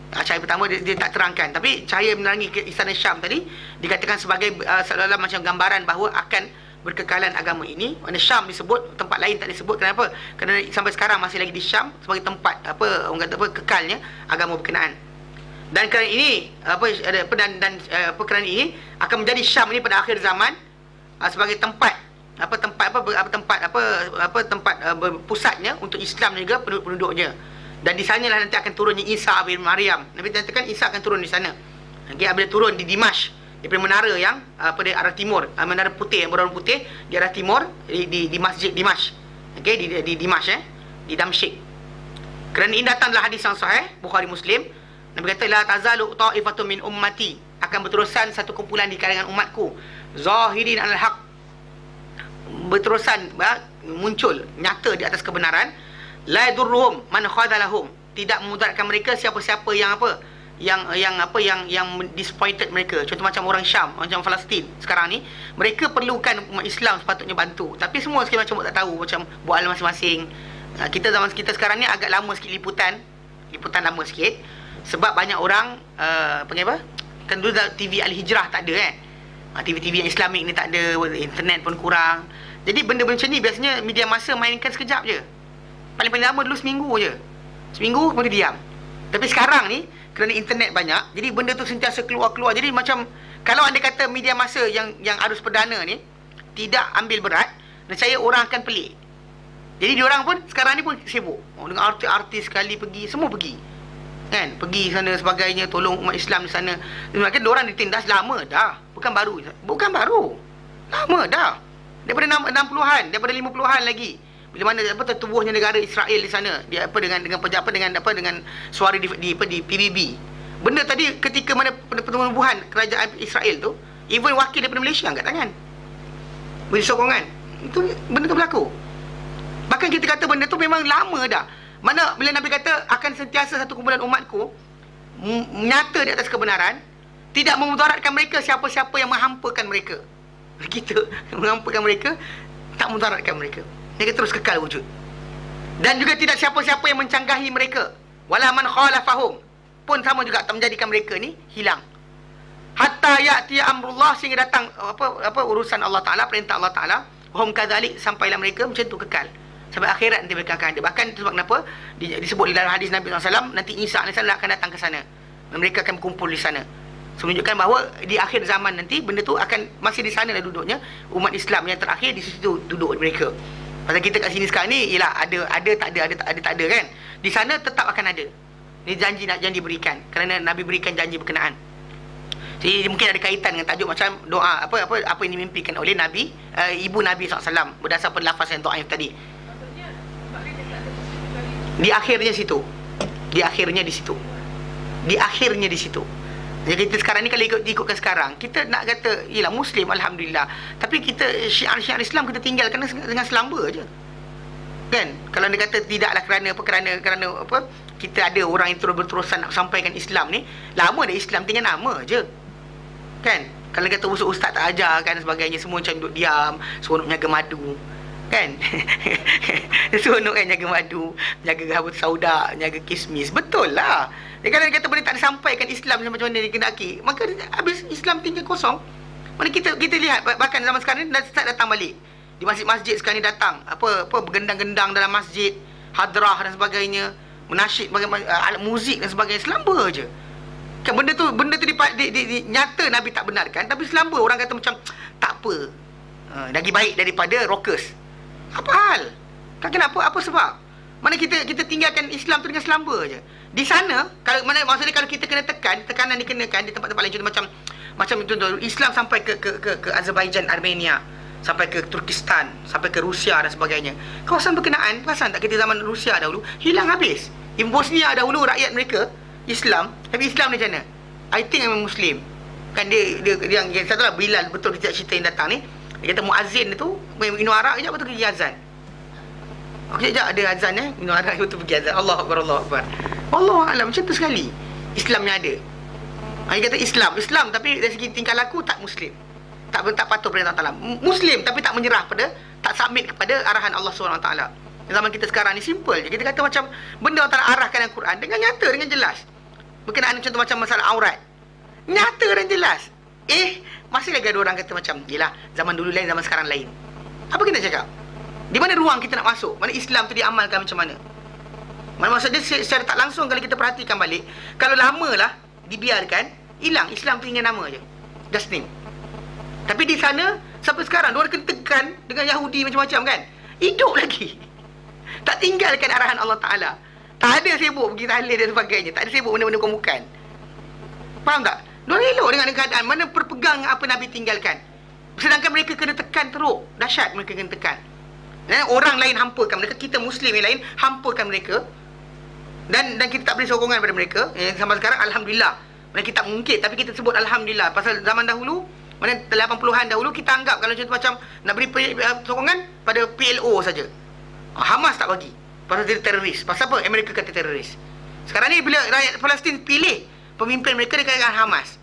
Cahaya pertama dia tak terangkan, tapi cahaya menerangi ke istana Syam tadi dikatakan sebagai seolah-olah macam gambaran bahawa akan berkekalan agama ini. Mana Syam disebut, tempat lain tak disebut. Kenapa? Kerana sampai sekarang masih lagi di Syam sebagai tempat orang kata kekalnya agama berkenaan. Dan kerana ini kerana ini akan menjadi Syam ini pada akhir zaman sebagai tempat pusatnya untuk Islam juga, penduduk-penduduknya. Dan di sanalah nanti akan turunnya Isa bin Maryam. Nabi katakan Isa akan turun di sana. Okey, apabila turun di Dimash, daripada menara yang pada arah timur, menara putih yang berwarna putih di arah timur, di masjid Dimash. Okey, di Dimash, di Damsyik. Kerana ini datanglah hadis yang sahih Bukhari Muslim. Nabi kata la tazalu ta'ifatun min ummati, akan berterusan satu kumpulan di kalangan umatku, zahirin al-haq, berterusan muncul nyata di atas kebenaran, la yadurruhum man khadalahum, tidak memudaratkan mereka siapa-siapa yang disappointed mereka. Contoh macam orang Syam, macam Palestin sekarang ni, mereka perlukan umat Islam sepatutnya bantu, tapi semua sekali macam tak tahu, macam buat hal masing-masing. Kita zaman kita sekarang ni agak lama sikit liputan lama sikit, sebab banyak orang panggil apa, kan dulu TV Al-Hijrah tak ada TV-TV yang Islamik ni tak ada, internet pun kurang. Jadi benda-benda macam ni biasanya media masa mainkan sekejap je. Paling-paling lama dulu seminggu je. Seminggu kemudian diam. Tapi sekarang ni kerana internet banyak, jadi benda tu sentiasa keluar-keluar. Jadi macam kalau anda kata media masa yang arus perdana ni tidak ambil berat, nescaya orang akan pelik. Jadi diorang pun sekarang ni pun sibuk. Dengan artis-artis sekali pergi, semua pergi. Kan? Pergi sana sebagainya, tolong umat Islam di sana. Kan diorang ditindas lama dah. Bukan baru. Lama dah. Daripada 60-an, daripada 50-an lagi. Bila mana tertubuhnya negara Israel di sana, dia dengan suara di PBB. Benda tadi ketika mana pertumbuhan kerajaan Israel tu, even wakil daripada Malaysia angkat tangan, beri sokongan. Itu benda tu berlaku. Bahkan kita kata benda tu memang lama dah. Mana bila Nabi kata akan sentiasa satu kumpulan umatku nyata di atas kebenaran, tidak memudaratkan mereka siapa-siapa yang menghampakan mereka. Kita menghampakan mereka, tak memudaratkan mereka. Mereka terus kekal wujud. Dan juga tidak siapa-siapa yang mencanggahi mereka. Wala man khalafahum, pun sama juga tak menjadikan mereka ni hilang. Hatta ya'ti amrullah, sehingga datang urusan Allah Taala, perintah Allah Taala. Hum kadzalik, sampailah mereka macam tu kekal. Sampai akhirat nanti mereka akan ada. Bahkan itu sebab kenapa disebut dalam hadis Nabi SAW, nanti Isa AS akan datang ke sana. Dan mereka akan berkumpul di sana. So, menunjukkan bahawa di akhir zaman nanti benda tu akan masih di sana lah duduknya. Umat Islam yang terakhir di situ duduk mereka. Pasal kita kat sini sekarang ni ialah ada tak ada kan. Di sana tetap akan ada. Ini janji berikan, kerana Nabi berikan janji berkenaan. Jadi mungkin ada kaitan dengan tajuk macam doa apa yang dimimpikan oleh Nabi, ibu Nabi SAW berdasarkan lafaz yang dhaif tadi. Di akhirnya situ. Di akhirnya di situ. Di akhirnya di situ. Jadi kita sekarang ni, kalau ikutkan sekarang, kita nak kata ialah Muslim, Alhamdulillah, tapi kita syiar-syiar Islam kita tinggalkan dengan selamba je, kan? Kalau dia kata tidaklah kerana apa, kita ada orang yang berterusan nak sampaikan Islam ni, lama dah Islam, tinggal nama je, kan? Kalau dia kata ustaz tak ajar kan sebagainya, semua macam duduk diam, seronok menjaga madu, kan? Seronok kan jaga madu, jaga habut sauda, jaga kismis. Betul lah. Dia kalau dia kata benda tak disampaikan Islam macam mana dia kendaki, maka habis Islam tinggal kosong. Mana kita lihat bahkan zaman sekarang ni dah start datang balik. Di masjid-masjid sekarang ni datang apa bergendang-gendang dalam masjid, hadrah dan sebagainya, menasyid alat muzik dan sebagainya, selamba je. Kan benda tu nyata Nabi tak benarkan, tapi selamba orang kata macam tak apa. Lagi baik daripada rockers. Apa hal? Kan kenapa? Apa sebab? Mana kita tinggalkan Islam tu dengan selamba je. Di sana, maksudnya kalau kita kena tekanan dikenakan di tempat-tempat lain, contoh macam contoh Islam sampai ke Azerbaijan, Armenia, sampai ke Turkistan, sampai ke Rusia dan sebagainya. Kawasan berkenaan, perasan tak kita zaman Rusia dahulu hilang habis. Bosnia dahulu rakyat mereka Islam, tapi Islam ni macam mana? I think I'm Muslim. Kan dia yang satu lah Bilal, betul kita cerita yang datang ni. Dia kata muazzin tu minum arak kejap, betul pergi azan. Kejap ada azan minum arak betul pergi azan. Allahu Akbar, Allahu Akbar. Allah alam, macam tu sekali Islamnya ada. Dia kata Islam tapi dari segi tingkah laku tak Muslim. Tak patuh pada Allah Taala. Muslim tapi tak menyerah tak submit kepada arahan Allah SWT. Zaman kita sekarang ni simple je. Kita kata macam benda Allah Taala arahkan dalam Quran dengan nyata, dengan jelas. Berkenaan contoh macam masalah aurat, nyata dan jelas. Masih lagi ada orang kata macam, yelah, zaman dulu lain, zaman sekarang lain. Apa kita cakap? Di mana ruang kita nak masuk? Mana Islam tu diamalkan macam mana? Maksudnya secara tak langsung kalau kita perhatikan balik, kalau lamalah dibiarkan, hilang Islam tu tinggal nama je, just name. Tapi di sana sampai sekarang diorang kena tekan dengan Yahudi macam-macam, kan? Hidup lagi. Tak tinggalkan arahan Allah Ta'ala. Tak ada sibuk pergi tahlil dan sebagainya. Tak ada sibuk benda-benda bukan. Faham tak? Diorang elok dengan keadaan mana berpegang apa Nabi tinggalkan. Sedangkan mereka kena tekan teruk. Dahsyat mereka kena tekan. Dan orang lain hampakan mereka, kita Muslim yang lain hampakan mereka. Dan kita tak beri sokongan pada mereka. Sampai sekarang Alhamdulillah. Mana kita tak mungkit, tapi kita sebut Alhamdulillah. Pasal zaman dahulu, mana 80-an dahulu, kita anggap kalau contoh macam nak beri sokongan pada PLO saja. Hamas tak bagi. Pasal dia teroris. Pasal apa? Amerika kata teroris. Sekarang ni bila rakyat Palestin pilih pemimpin mereka, dia katakan Hamas.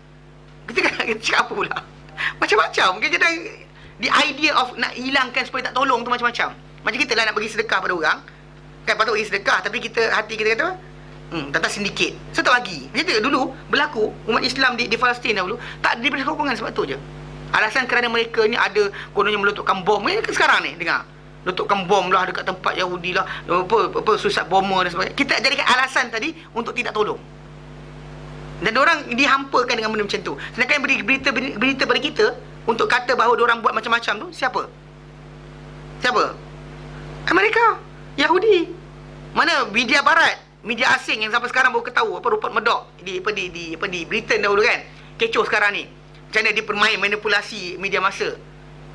Kita cakap apa pula? Macam-macam. Mungkin kita the idea of nak hilangkan supaya tak tolong tu macam-macam. Macam kita lah nak bagi sedekah pada orang. Kan patut bagi sedekah, tapi hati kita kata tentang sindiket. So tak bagi. Kita dulu berlaku umat Islam di Palestin dahulu tak diberi sokongan sebab tu je. Alasan kerana mereka ni ada kononnya meletupkan bom. Mereka sekarang ni dengar. Letupkan bom lah dekat tempat Yahudi lah. Apa suicide bomber dan sebagainya. Kita jadikan alasan tadi untuk tidak tolong. Dan diorang dihampakan dengan benda macam tu. Sedangkan yang beri berita pada kita untuk kata bahawa diorang buat macam-macam tu, siapa? Amerika, Yahudi. Mana media barat, media asing yang sampai sekarang baru ketahui apa Rupert Murdoch di Britain dahulu, kan? Kecoh sekarang ni. Macam mana dia manipulasi media masa.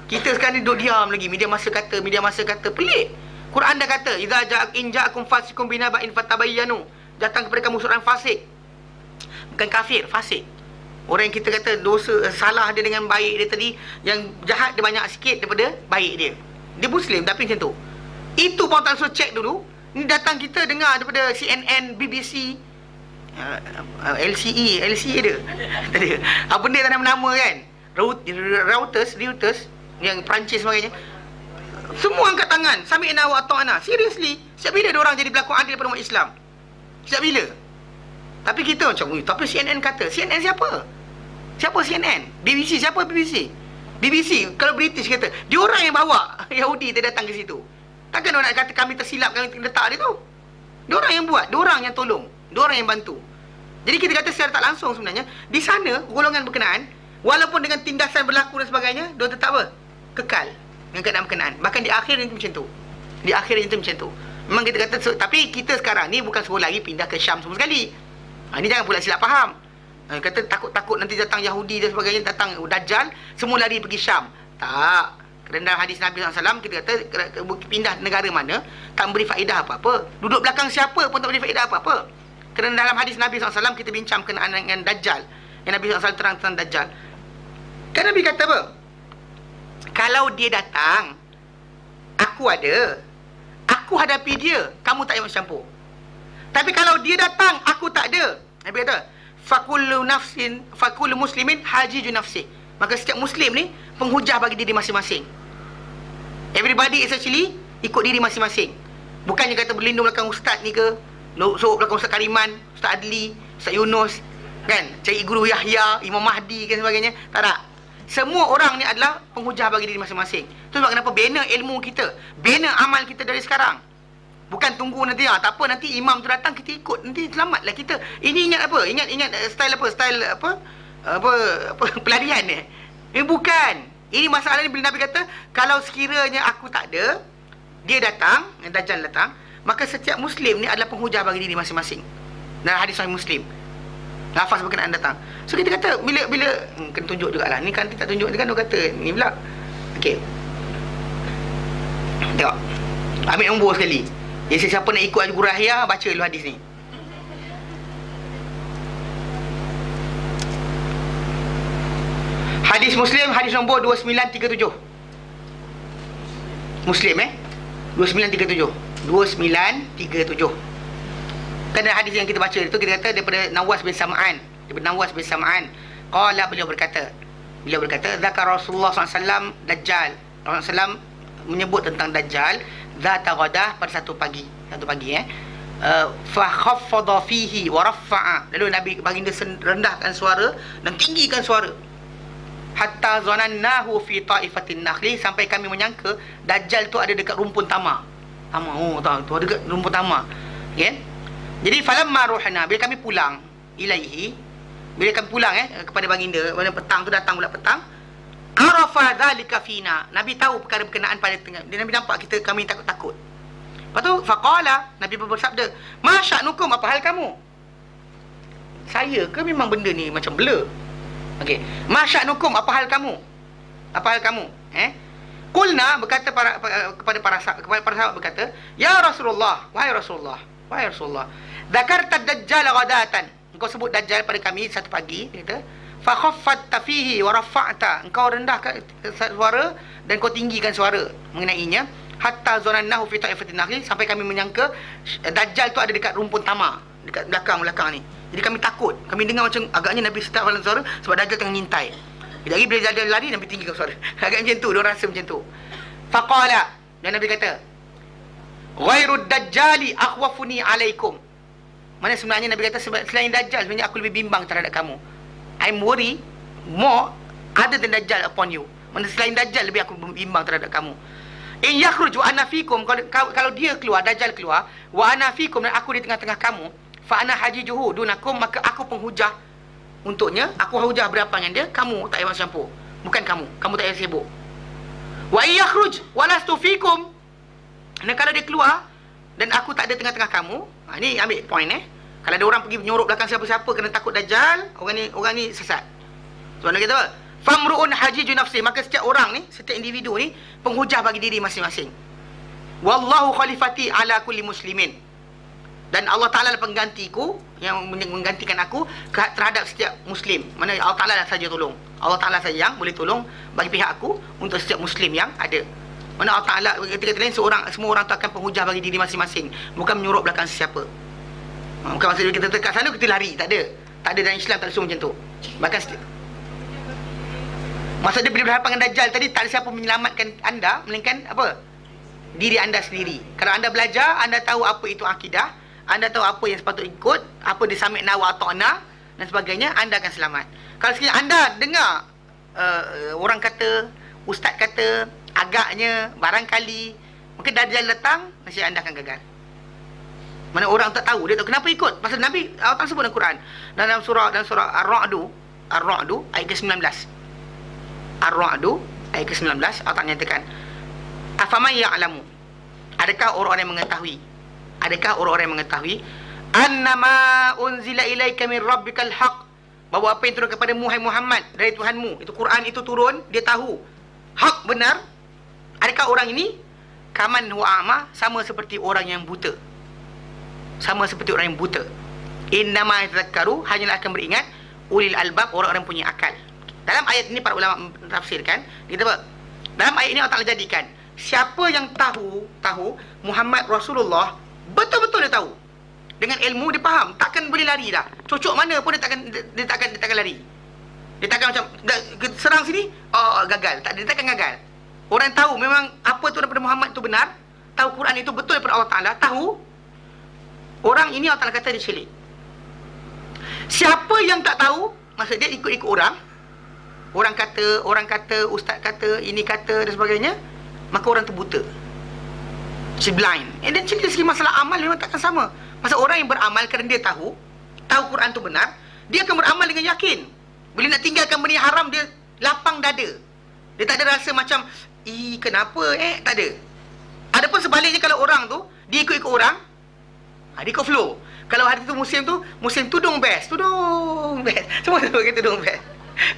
Kita sekarang ni duduk diam lagi. Media masa kata. Pelik. Quran dah kata, idza ja'akum fasiqun binaba'in fatabayyanu. Datang kepada kamu seorang fasik. Bukan kafir, fasik. Orang yang kita kata dosa, salah dia dengan baik dia tadi, yang jahat dia banyak sikit daripada baik dia. Dia Muslim tapi macam tu. Itu pun tak usah cek dulu. Ni datang kita dengar daripada CNN, BBC, LCE ada. Apa benda tak nama kan? Reuters yang Perancis sebagainya. Semua angkat tangan. Sami'na wa ata'na. Seriously, sejak bila orang jadi berlaku adil pada umat Islam? Sejak bila? Tapi kita macam, tapi CNN kata. CNN siapa? Siapa CNN? BBC, siapa BBC? BBC, kalau British kata, dia orang yang bawa Yahudi dia datang ke situ. Takkan orang nak kata kami tersilap, kami letak dia tu. Dia orang yang buat, dia orang yang tolong, dia orang yang bantu. Jadi kita kata secara tak langsung sebenarnya, di sana golongan berkenaan, walaupun dengan tindasan berlaku dan sebagainya, dia tetap apa? Kekal dengan keadaan berkenaan. Bahkan di akhir itu macam tu. Di akhir itu macam tu. Memang kita kata, tapi kita sekarang ni bukan suruh lagi pindah ke Syam semua sekali. Ini jangan pula silap faham. Kata takut-takut nanti datang Yahudi dan sebagainya, datang Dajjal, semua lari pergi Syam. Tak. Kerana dalam hadis Nabi SAW, kita kata pindah negara mana, tak memberi faedah apa-apa. Duduk belakang siapa pun tak beri faedah apa-apa. Kerana dalam hadis Nabi SAW, kita bincang berkenaan dengan Dajjal. Yang Nabi SAW terang tentang Dajjal. Kan Nabi kata apa? Kalau dia datang, aku ada. Aku hadapi dia, kamu tak payah campur. Tapi kalau dia datang, aku tak ada. Nabi kata, fakullu muslimin hajiju nafsih. Maka setiap Muslim ni penghujah bagi diri masing-masing. Everybody is actually ikut diri masing-masing. Bukannya kata berlindung belakang ustaz ni ke, so belakang Ustaz Kariman, Ustaz Adli, Ustaz Yunus, kan? Cari guru Yahya, Imam Mahdi dan sebagainya. Tak nak. Semua orang ni adalah penghujah bagi diri masing-masing. Itu sebab kenapa bina ilmu kita, bina amal kita dari sekarang. Bukan tunggu nanti, tak apa, nanti imam tu datang kita ikut, nanti selamatlah kita. Ini ingat apa? Ingat style apa? Style apa pelarian ni. Ini bukan. Ini masalah ni bila Nabi kata, kalau sekiranya aku tak ada, dia datang, Dajjal datang, maka setiap Muslim ni adalah penghujah bagi diri masing-masing. Dalam hadis Sahih Muslim, lafaz berkenaan datang. So kita kata bila kena tunjuk jugalah. Ni kan tak tunjuk kan, dia kata ni pula. Okey. Tengok. Ambil nombor sekali. Jadi siapa nak ikut guru Yahya, baca dulu hadis ni. Hadis Muslim, hadis nombor 2937. Muslim 2937. 2937. Kan ada hadis yang kita baca itu, kita kata daripada Nawas bin Sam'an. Qala, beliau berkata, zakar Rasulullah SAW Dajjal. Rasulullah SAW menyebut tentang Dajjal zata ghadah, pada satu pagi fa khaffadha fihi wa rafa'a. Lalu Nabi baginda rendahkan suara dan tinggikan suara. Hatta zanannahu fi ta'ifatin nakhli, sampai kami menyangka Dajjal tu ada dekat rumpun tamar. Tu ada dekat rumpun tamar. Okey. Jadi falamma ruhna, bila kami pulang ilaihi, bila kami pulang kepada baginda, pada petang tu, datang pula petang, arafa dzalika fina. Nabi tahu perkara berkenaan pada tengah. Dia Nabi nampak kami takut-takut. Lepas tu faqala, Nabi bersabda, "Ma sya'nukum, apa hal kamu?" Saya ke memang benda ni macam blur. Okey. Ma sya'nukum, apa hal kamu? Apa hal kamu? Qulna, berkata kepada para sahabat berkata, "Ya Rasulullah, wahai Rasulullah, dzakarta Dajjal ghadatan." Engkau sebut Dajjal pada kami satu pagi, dia kata, fa khaffatta fihi wa rafa'ta. Engkau rendahkan suara dan kau tinggikan suara mengenainya. Hatta zanannahu fi ta'ifatin nakhli, sampai kami menyangka Dajjal tu ada dekat rumpun tamar, dekat belakang ni. Jadi kami takut. Kami dengar macam agaknya Nabi start dalam suara sebab Dajjal tengah ngintai. Kejap lagi bila Dajjal lari, Nabi tinggikan suara. Agak macam tu, dia rasa macam tu. Faqala, dan Nabi kata, ghairud dajjali akhwafuni alaikum. Mana sebenarnya Nabi kata selain Dajjal, sebenarnya aku lebih bimbang terhadap kamu. I'm worry more other than Dajjal upon you. Mana selain Dajjal lebih aku bimbang terhadap kamu. In yakhruj wa ana fikum, kalau dia keluar, Dajjal keluar, wa ana fikum, dan aku di tengah-tengah kamu, fa ana hajijuhu dunakum, maka aku penghujah untuknya. Aku hujah berapa dengan dia, kamu tak payah campur. Bukan kamu tak payah sibuk. Wa in yakhruj wa lastu fikum, dan kalau dia keluar dan aku tak ada tengah-tengah kamu, ni ambil point Kalau ada orang pergi menyorok belakang siapa-siapa kena takut Dajjal, orang ni sesat. Sebab dia kata apa? Famru'un hajiju nafsi, maka setiap orang ni, setiap individu ni penghujah bagi diri masing-masing. Wallahu khalifati ala kulli muslimin. Dan Allah Ta'ala adalah penggantiku, yang menggantikan aku terhadap setiap Muslim. Mana Allah Ta'ala saja tolong. Allah Ta'ala saja yang boleh tolong bagi pihak aku untuk setiap Muslim yang ada. Mana Allah Ta'ala ketika lain semua orang tu akan penghujah bagi diri masing-masing, bukan menyorok belakang sesiapa. Bukan maksudnya kita dekat sana kita lari, tak ada. Tak ada dalam Islam, tak ada semua macam tu. Bahkan maksud dia bila berhadapan dengan Dajjal tadi, tak ada siapa menyelamatkan anda melainkan apa? Diri anda sendiri. Kalau anda belajar, anda tahu apa itu akidah, anda tahu apa yang sepatut ikut, apa dia sami'na wa ata'na dan sebagainya, anda akan selamat. Kalau sekiranya anda dengar orang kata, ustaz kata, agaknya, barangkali, maka Dajjal datang, nasib anda akan gagal. Mana orang tak tahu, dia tahu kenapa ikut. Pasal Nabi, Allah Ta'ala sebut dalam Quran, dalam surah Ar-Ra'du ayat ke-19. Ar-Ra'du ayat ke-19, Allah Ta'ala nyatakan, afaman ya'lamu, adakah orang-orang yang mengetahui, annama unzila ilaika min rabbikal haq, bahawa apa yang turun kepada Muhammad dari Tuhanmu, itu Quran itu turun, dia tahu hak benar, Adakah orang ini kaman wa a'ma, sama seperti orang yang buta? Sama seperti orang yang buta. Innama yatadzakkaru, hanyalah akan beringat ulil albab, orang-orang punya akal. Dalam ayat ini para ulama tafsirkan, kita apa? Dalam ayat ini Allah Taala jadikan siapa yang tahu Muhammad Rasulullah, betul-betul dia tahu. Dengan ilmu dia faham, takkan boleh lari dah. Cocok mana pun dia takkan lari. Dia takkan macam serang sini, gagal. Dia takkan gagal. Orang tahu memang apa tu daripada Muhammad tu benar, tahu Quran itu betul daripada Allah Taala, tahu. Orang ini Allah Taala kata dia celik. Siapa yang tak tahu, maksud dia ikut-ikut orang. Orang kata, ustaz kata, ini kata dan sebagainya, maka orang tu buta. She's blind. Dan dari segi masalah amal memang takkan sama. Pasal orang yang beramal kerana dia tahu Quran tu benar, dia akan beramal dengan yakin. Bila nak tinggalkan benda yang haram, dia lapang dada. Dia tak ada rasa macam, kenapa tak ada. Adapun sebaliknya, kalau orang tu dia ikut orang, dia ikut flow. Kalau hari tu musim tudung best. Semua tu pakai tudung best.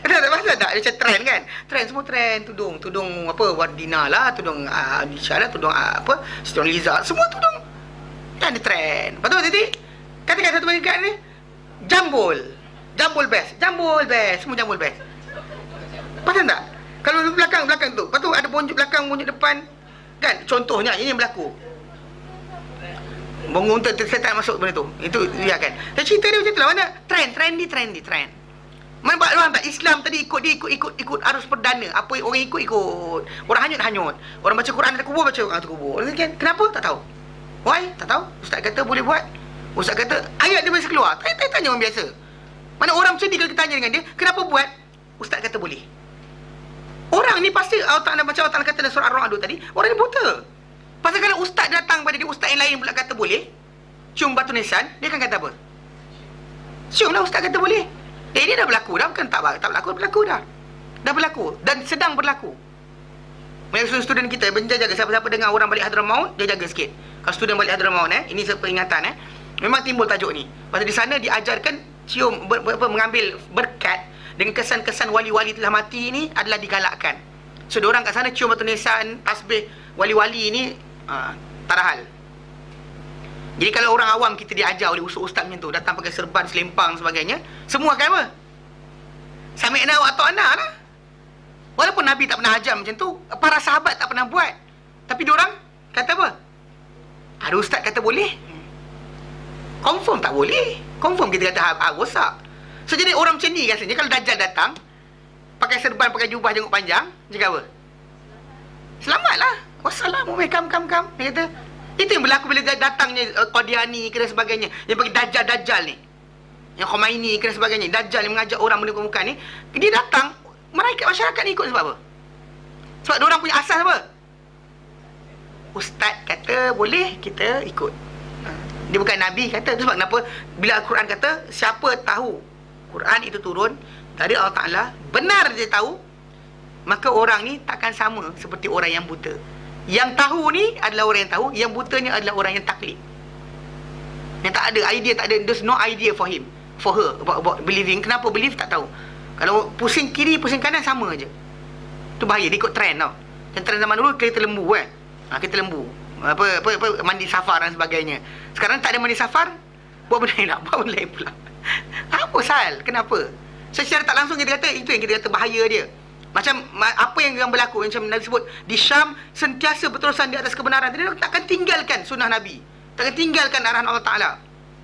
Ada pasal tak? Macam trend kan? Trend, semua trend tudung apa, Wardina lah, tudung Anisha lah, tudung apa, Stone Liza, semua tudung. Kan ada trend. Lepas tu jadi katakan satu peringkat ni jambul best, semua jambul best. Pasal tak? Kalau belakang tu, lepas tu ada bonjuk belakang, bonjuk depan, kan? Contohnya ini yang berlaku. Bangun saya tak masuk benda tu. Itu dia kan. Dan cerita dia macam tu lah. Mana trendy. Mana buat orang tak Islam tadi ikut arus perdana. Apa orang ikut. Orang hanyut. Orang baca Quran ada kubur, baca Quran ada kubur. Kenapa? Tak tahu. Why? Tak tahu. Ustaz kata boleh buat. Ustaz kata ayat dia biasa keluar. Tanya orang biasa. Mana orang macam ni kalau kita tanya dengan dia, kenapa buat? Ustaz kata boleh. Orang ni pasti Allah Ta'ala baca, Allah Ta'ala kata dalam surah Ar-Ra'd tadi, orang ni buta. Pasal kalau ustaz datang pada dia, ustaz yang lain pula kata boleh, cium batu nisan, dia akan kata apa? Cium lah, ustaz kata boleh. Ini dah berlaku dah, bukan tak berlaku dah. Dah berlaku dan sedang berlaku. Mereka student kita jaga, siapa-siapa dengar orang balik Hadramaut, dia jaga sikit. Kalau student balik Hadramaut ini peringatan memang timbul tajuk ni. Pasal di sana diajarkan cium mengambil berkat dengan kesan-kesan wali-wali telah mati ni adalah digalakkan. So diorang kat sana cium batu nisan, tasbih wali-wali ni tak ada hal. Jadi kalau orang awam kita diajar oleh ustaz macam tu, datang pakai serban, selempang sebagainya, semua akan apa? Sami'na wa ata'na lah. Walaupun Nabi tak pernah ajar macam tu, para sahabat tak pernah buat, tapi diorang kata apa? Ada ustaz kata boleh, confirm tak boleh, confirm kita kata rosak. So jadi orang macam ni rasanya kalau Dajjal datang pakai serban, pakai jubah jenggot panjang, dia kata apa? Selamatlah, wassalamualaikum, kam. Dia kata itu yang berlaku bila datangnya Qadiani dan sebagainya, yang bagi Dajjal ni, yang Khomeini dan sebagainya, Dajjal yang mengajak orang menutup muka ni, dia datang, mereka masyarakat ni ikut sebab apa? Sebab diorang punya asas apa? Ustaz kata boleh, kita ikut. Dia bukan Nabi kata. Itu sebab kenapa bila Al-Quran kata siapa tahu Quran itu turun dari Allah Ta'ala, benar dia tahu, maka orang ni takkan sama seperti orang yang buta. Yang tahu ni adalah orang yang tahu, yang buta ni adalah orang yang taklid, yang tak ada idea, there's no idea for him, for her about believing. Kenapa believe tak tahu. Kalau pusing kiri pusing kanan sama aje. Tu bahaya, dia ikut trend tau. Yang trend zaman dulu kereta lembu kan. Kereta lembu. Apa mandi safar dan sebagainya. Sekarang tak ada mandi safar, buat benda lain, buat benda lain pula. Apa sal? Kenapa? So, secara tak langsung kita kata itu yang kita kata bahaya dia. Macam apa yang berlaku, macam Nabi sebut di Syam sentiasa berterusan di atas kebenaran. Dia takkan tinggalkan sunnah Nabi, takkan tinggalkan arahan Allah Ta'ala,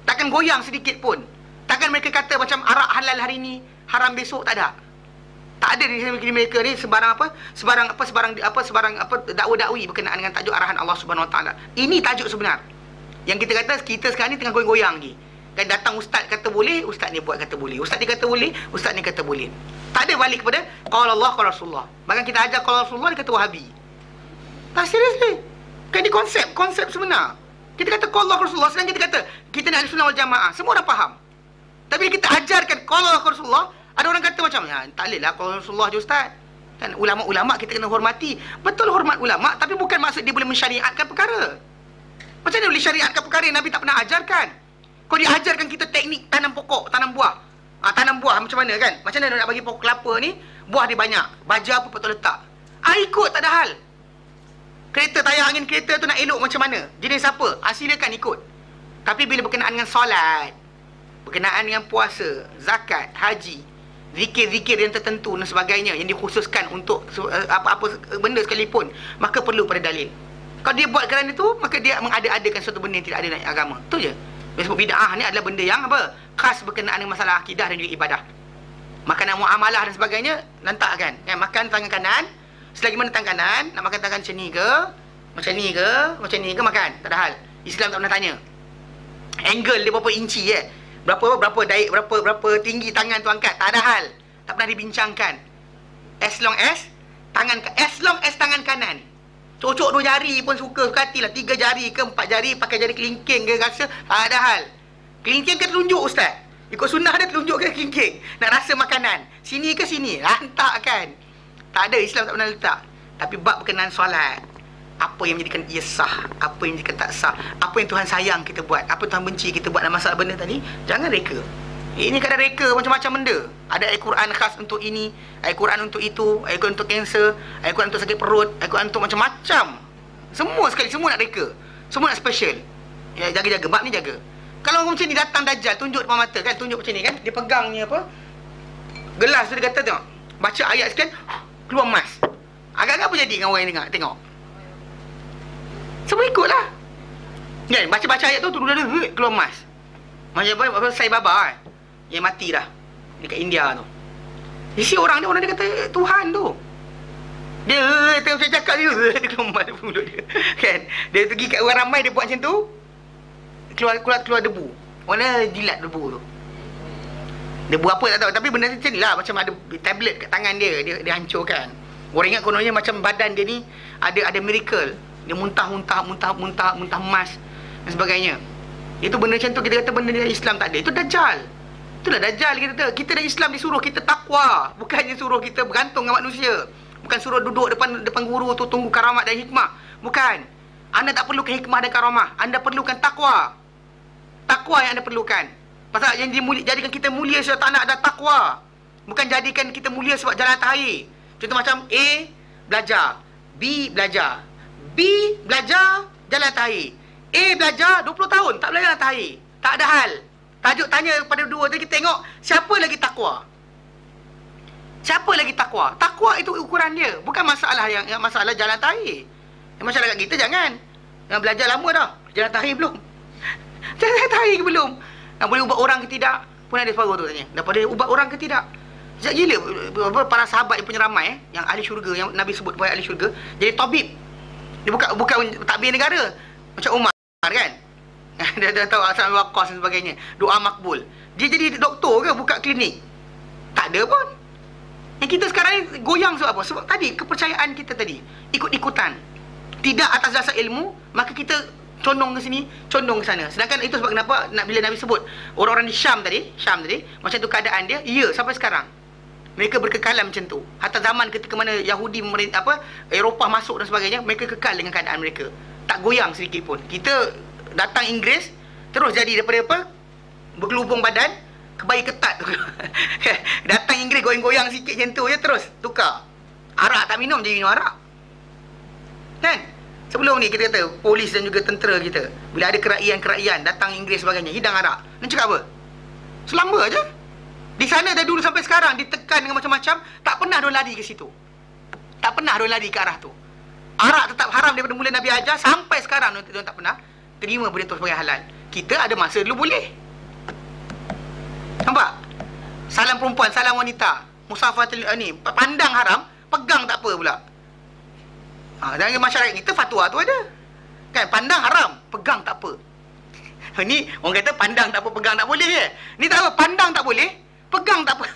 takkan goyang sedikit pun. Takkan mereka kata macam arak halal hari ni, haram besok. Tak ada. Tak ada di mereka ni sebarang dakwa-dakwi berkenaan dengan tajuk arahan Allah Subhanahu Wa Taala. Ini tajuk sebenar. Yang kita kata kita sekarang ni tengah goyang-goyang lagi. Dan datang ustaz kata boleh, ustaz ni buat kata boleh. Ustaz ni kata boleh, ustaz ni kata boleh. Tak ada balik kepada qala Allah qala Rasulullah. Bahkan kita ajar qala Rasulullah, dia kata Wahabi. Tak serius. Kan ini konsep sebenar. Kita kata qala Allah Rasulullah, sedang kita kata kita ni ahli sunnah wal jamaah. Semua orang faham. Tapi bila kita ajarkan qala Allah qala Rasulullah, ada orang kata macam, tak boleh lah qala Rasulullah je ustaz. Kan ulama-ulama kita kena hormati. Betul hormat ulama, tapi bukan maksud dia boleh mensyariatkan perkara. Macam mana boleh syariatkan perkara yang Nabi tak pernah ajarkan? Kau dia ajarkan kita teknik tanam pokok, tanam buah. Tanam buah macam mana kan? Macam mana nak bagi pokok kelapa ni, buah dia banyak. Baja apa patut letak. Ikut, tak ada hal. angin kereta tu nak elok macam mana? Jenis apa? Silakan ikut. Tapi bila berkenaan dengan solat, berkenaan dengan puasa, zakat, haji, zikir-zikir yang tertentu dan sebagainya yang dikhususkan untuk apa-apa benda sekalipun, maka perlu pada dalil. Kalau dia buat kerana itu, maka dia mengada-adakan suatu benda yang tidak ada dalam agama. Itu je. Dia sebut bid'ah ni adalah benda yang apa? Khas berkenaan dengan masalah akidah dan juga ibadah. Makanan muamalah dan sebagainya, lantakkan. Kan? Makan tangan kanan, selagi mana tangan kanan, nak makan tangan macam ni ke? Macam ni ke? Macam ni ke makan? Tak ada hal. Islam tak pernah tanya. Angle dia berapa inci berapa tinggi tangan tu angkat, tak ada hal. Tak pernah dibincangkan. As long as tangan kanan. Cocok 2 jari pun suka hatilah, 3 jari ke 4 jari, pakai jari kelingking ke rasa, tak ada hal. Kelingking ke telunjuk ustaz? Ikut sunnah dia telunjuk ke kelingking? Nak rasa makanan. Sini ke sini? Lantak kan? Tak ada, Islam tak pernah letak. Tapi bab berkenaan solat, apa yang menjadikan ia sah, apa yang menjadikan tak sah, apa yang Tuhan sayang kita buat, apa Tuhan benci kita buat dalam masalah benda tadi, jangan reka. Ini kadang reka macam-macam benda. Ada ayat Quran khas untuk ini, ayat Quran untuk itu, ayat Quran untuk kanser, ayat Quran untuk sakit perut, ayat Quran untuk macam-macam. Semua sekali, semua nak reka. Semua nak special. Ya, jaga-jaga, bab ni jaga. Kalau macam ni datang Dajjal, tunjuk depan mata kan, tunjuk macam ni kan, dia pegangnya apa? Gelas tu dia kata tengok. Baca ayat sekian, keluar emas. Agak-agak apa jadi dengan orang yang dengar? Tengok. Semua ikutlah. Kan, baca-baca ayat tu keluar emas. Macam apa Sai Baba kan? Yang mati dah dekat India tu. Isi orang dia kata Tuhan tu. Dia tengok saya cakap dia keluar emas mulut dia. Kan? Dia pergi kat orang ramai dia buat macam tu. Keluar debu. Mana jilat debu tu. Debu apa tak tahu, tapi benda macam ni lah, macam ada tablet kat tangan dia hancurkan. Orang ingat kononnya macam badan dia ni ada miracle. Dia muntah emas dan sebagainya. Itu benda macam tu, kita kata benda ni Islam tak ada. Itu Dajjal. Itulah Dajjal kita dari Islam disuruh kita takwa, bukannya suruh kita bergantung dengan manusia. Bukan suruh duduk depan guru tu tunggu karamat dan hikmah. Bukan. Anda tak perlukan hikmah dan karamah. Anda perlukan takwa. Takwa yang anda perlukan. Pasal yang jadikan kita mulia sebab tak nak ada takwa. Bukan jadikan kita mulia sebab jalan atas air. Contoh macam A belajar, B belajar, B belajar jalan atas air, A belajar 20 tahun tak belajar atas air. Tak ada hal. Tajuk tanya pada dua tu, kita tengok siapa lagi takwa. Siapa lagi takwa? Takwa itu ukuran dia. Bukan masalah yang masalah jalan atas air. Yang masyarakat kita jangan. Yang belajar lama dah. Jalan atas air belum? Jalan atas air ke belum? Yang boleh ubat orang ke tidak? Pun ada separuh tu tanya. Daripada ubat orang ke tidak? Sejak gila para sahabat yang punya ramai yang ahli syurga, yang Nabi sebut sebagai ahli syurga, jadi tabib. Dia bukan takbir negara. Macam Umar kan? Dia tahu asal waqas dan sebagainya. Doa makbul. Dia jadi doktor ke buka klinik? Tak ada pun. Yang kita sekarang ni goyang sebab apa? Sebab tadi kepercayaan kita tadi ikut-ikutan. Tidak atas dasar ilmu, maka kita condong ke sini, condong ke sana. Sedangkan itu sebab kenapa bila Nabi sebut orang-orang di Syam tadi, macam tu keadaan dia, ya sampai sekarang. Mereka berkekalan macam tu. Hatta zaman ketika mana Yahudi Eropah masuk dan sebagainya, mereka kekal dengan keadaan mereka. Tak goyang sedikit pun. Kita datang Inggeris, terus jadi daripada apa? Bergelubung badan, kebaya ketat. Datang Inggeris goyang-goyang sikit macam tu je, terus tukar. Arak tak minum, jadi minum arak. Kan? Sebelum ni kita kata polis dan juga tentera kita, bila ada keraian-keraian datang Inggeris sebagainya, hidang arak. Nak cakap apa? Selamba aja. Di sana dari dulu sampai sekarang ditekan dengan macam-macam, tak pernah diorang lari ke situ. Tak pernah diorang lari ke arah tu. Arak tetap haram daripada mula Nabi ajar sampai sekarang diorang tak pernah terima benda tu sebagai halal. Kita ada masa dulu boleh. Nampak? Salam perempuan, salam wanita, musafahatul ni, pandang haram, pegang tak apa pula. Dalam masyarakat kita fatwa tu ada. Kan, pandang haram, pegang tak apa. Ni orang kata pandang tak apa, pegang tak boleh je. Ni tak apa, pandang tak boleh, pegang tak apa.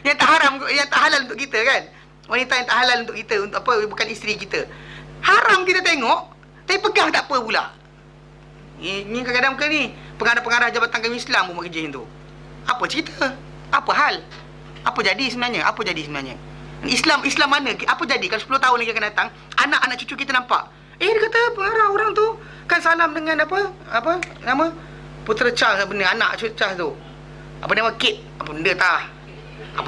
Yang tak haram, yang tak halal untuk kita kan. Wanita yang tak halal untuk kita, untuk apa, bukan isteri kita. Haram kita tengok, tapi pegang tak apa pula. Ni kadang-kadang bukan ni pengarah-pengarah Jabatan Kami Islam pun buat kerja macam tu. Apa cerita? Apa hal? Apa jadi sebenarnya? Islam mana? Apa jadi kalau 10 tahun lagi akan datang, anak-anak cucu kita nampak, dia kata pengarah orang tu kan salam dengan apa nama putera Charles, benda anak Charles tu. Apa nama Kate? Apa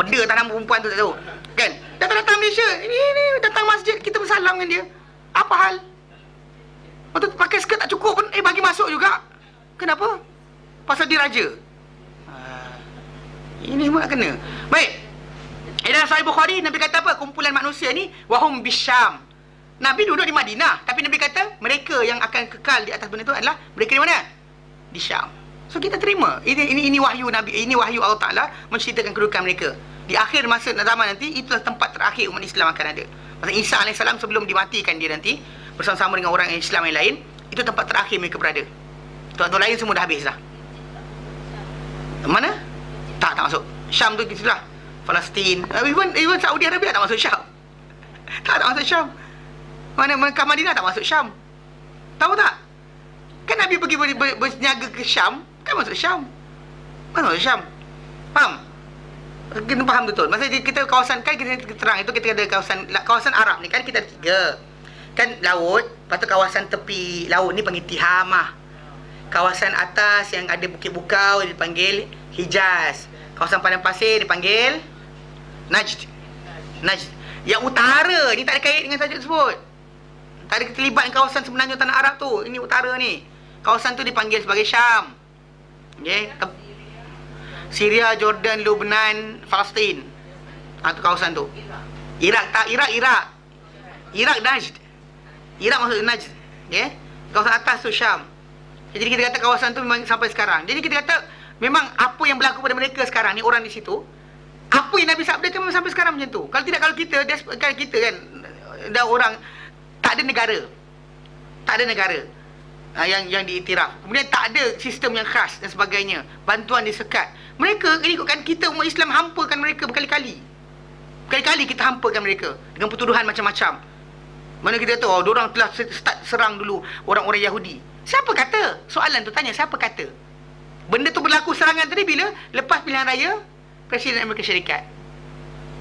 benda nama perempuan tu tak tahu. Kan? Datang Malaysia. Ini datang masjid, kita bersalam dengan dia. Apa hal? juga. Kenapa? Pasal dia raja. Ini semua nak kena. Baik. Dalam Sahih Bukhari, Nabi kata apa? Kumpulan manusia ni wahum bisyam. Nabi duduk di Madinah, tapi Nabi kata mereka yang akan kekal di atas benda itu adalah mereka di mana? Di Syam. So kita terima. Ini wahyu Nabi, ini wahyu Allah Taala menceritakan kedudukan mereka. Di akhir masa zaman nanti, itulah tempat terakhir umat Islam akan ada. Masa Isa AS sebelum dimatikan dia nanti bersama-sama dengan orang Islam yang lain, itu tempat terakhir mereka berada. Tempat lain semua dah habis dah. Mana? Tak masuk. Syam tu itulah. Palestin. Even Saudi Arabia tak masuk Syam. Tak masuk Syam. Mana Mekah Madinah tak masuk Syam. Tahu tak? Kan Nabi pergi berniaga ke Syam, kan masuk Syam. Masuk Syam. Faham? Kena faham betul. Maksudnya kita kawasan, kan kita terang itu kita ada kawasan Arab ni kan kita ada 3. Kan laut, lepas tu kawasan tepi laut ni panggil Tihamah. Kawasan atas yang ada bukit bukau dipanggil Hijaz. Kawasan padang pasir dipanggil Najd. Yang utara ni tak ada kait dengan tajuk tersebut. Tak ada terlibat dengan kawasan sebenarnya tanah Arab tu. Ini utara ni. Kawasan tu dipanggil sebagai Syam. Okay. Syria, Jordan, Lebanon, Palestin. Tu kawasan tu. Iraq tak? Iraq Najd. Iraq maksud Najd. Okay. Kawasan atas tu Syam. Jadi kita kata kawasan tu memang sampai sekarang. Jadi kita kata memang apa yang berlaku pada mereka sekarang ni, orang di situ, apa yang Nabi sabdakan memang sampai sekarang macam tu. Kalau tidak, kalau kita kan dah orang tak ada negara yang diiktiraf. Kemudian tak ada sistem yang khas dan sebagainya. Bantuan disekat. Mereka ikutkan kita umat Islam hampakan mereka berkali-kali. Berkali-kali kita hampakan mereka dengan pertuduhan macam-macam. Mana kita kata, diorang telah start serang dulu orang-orang Yahudi. Siapa kata? Soalan tu tanya, siapa kata? Benda tu berlaku serangan tadi bila? Lepas pilihan raya Presiden Amerika Syarikat.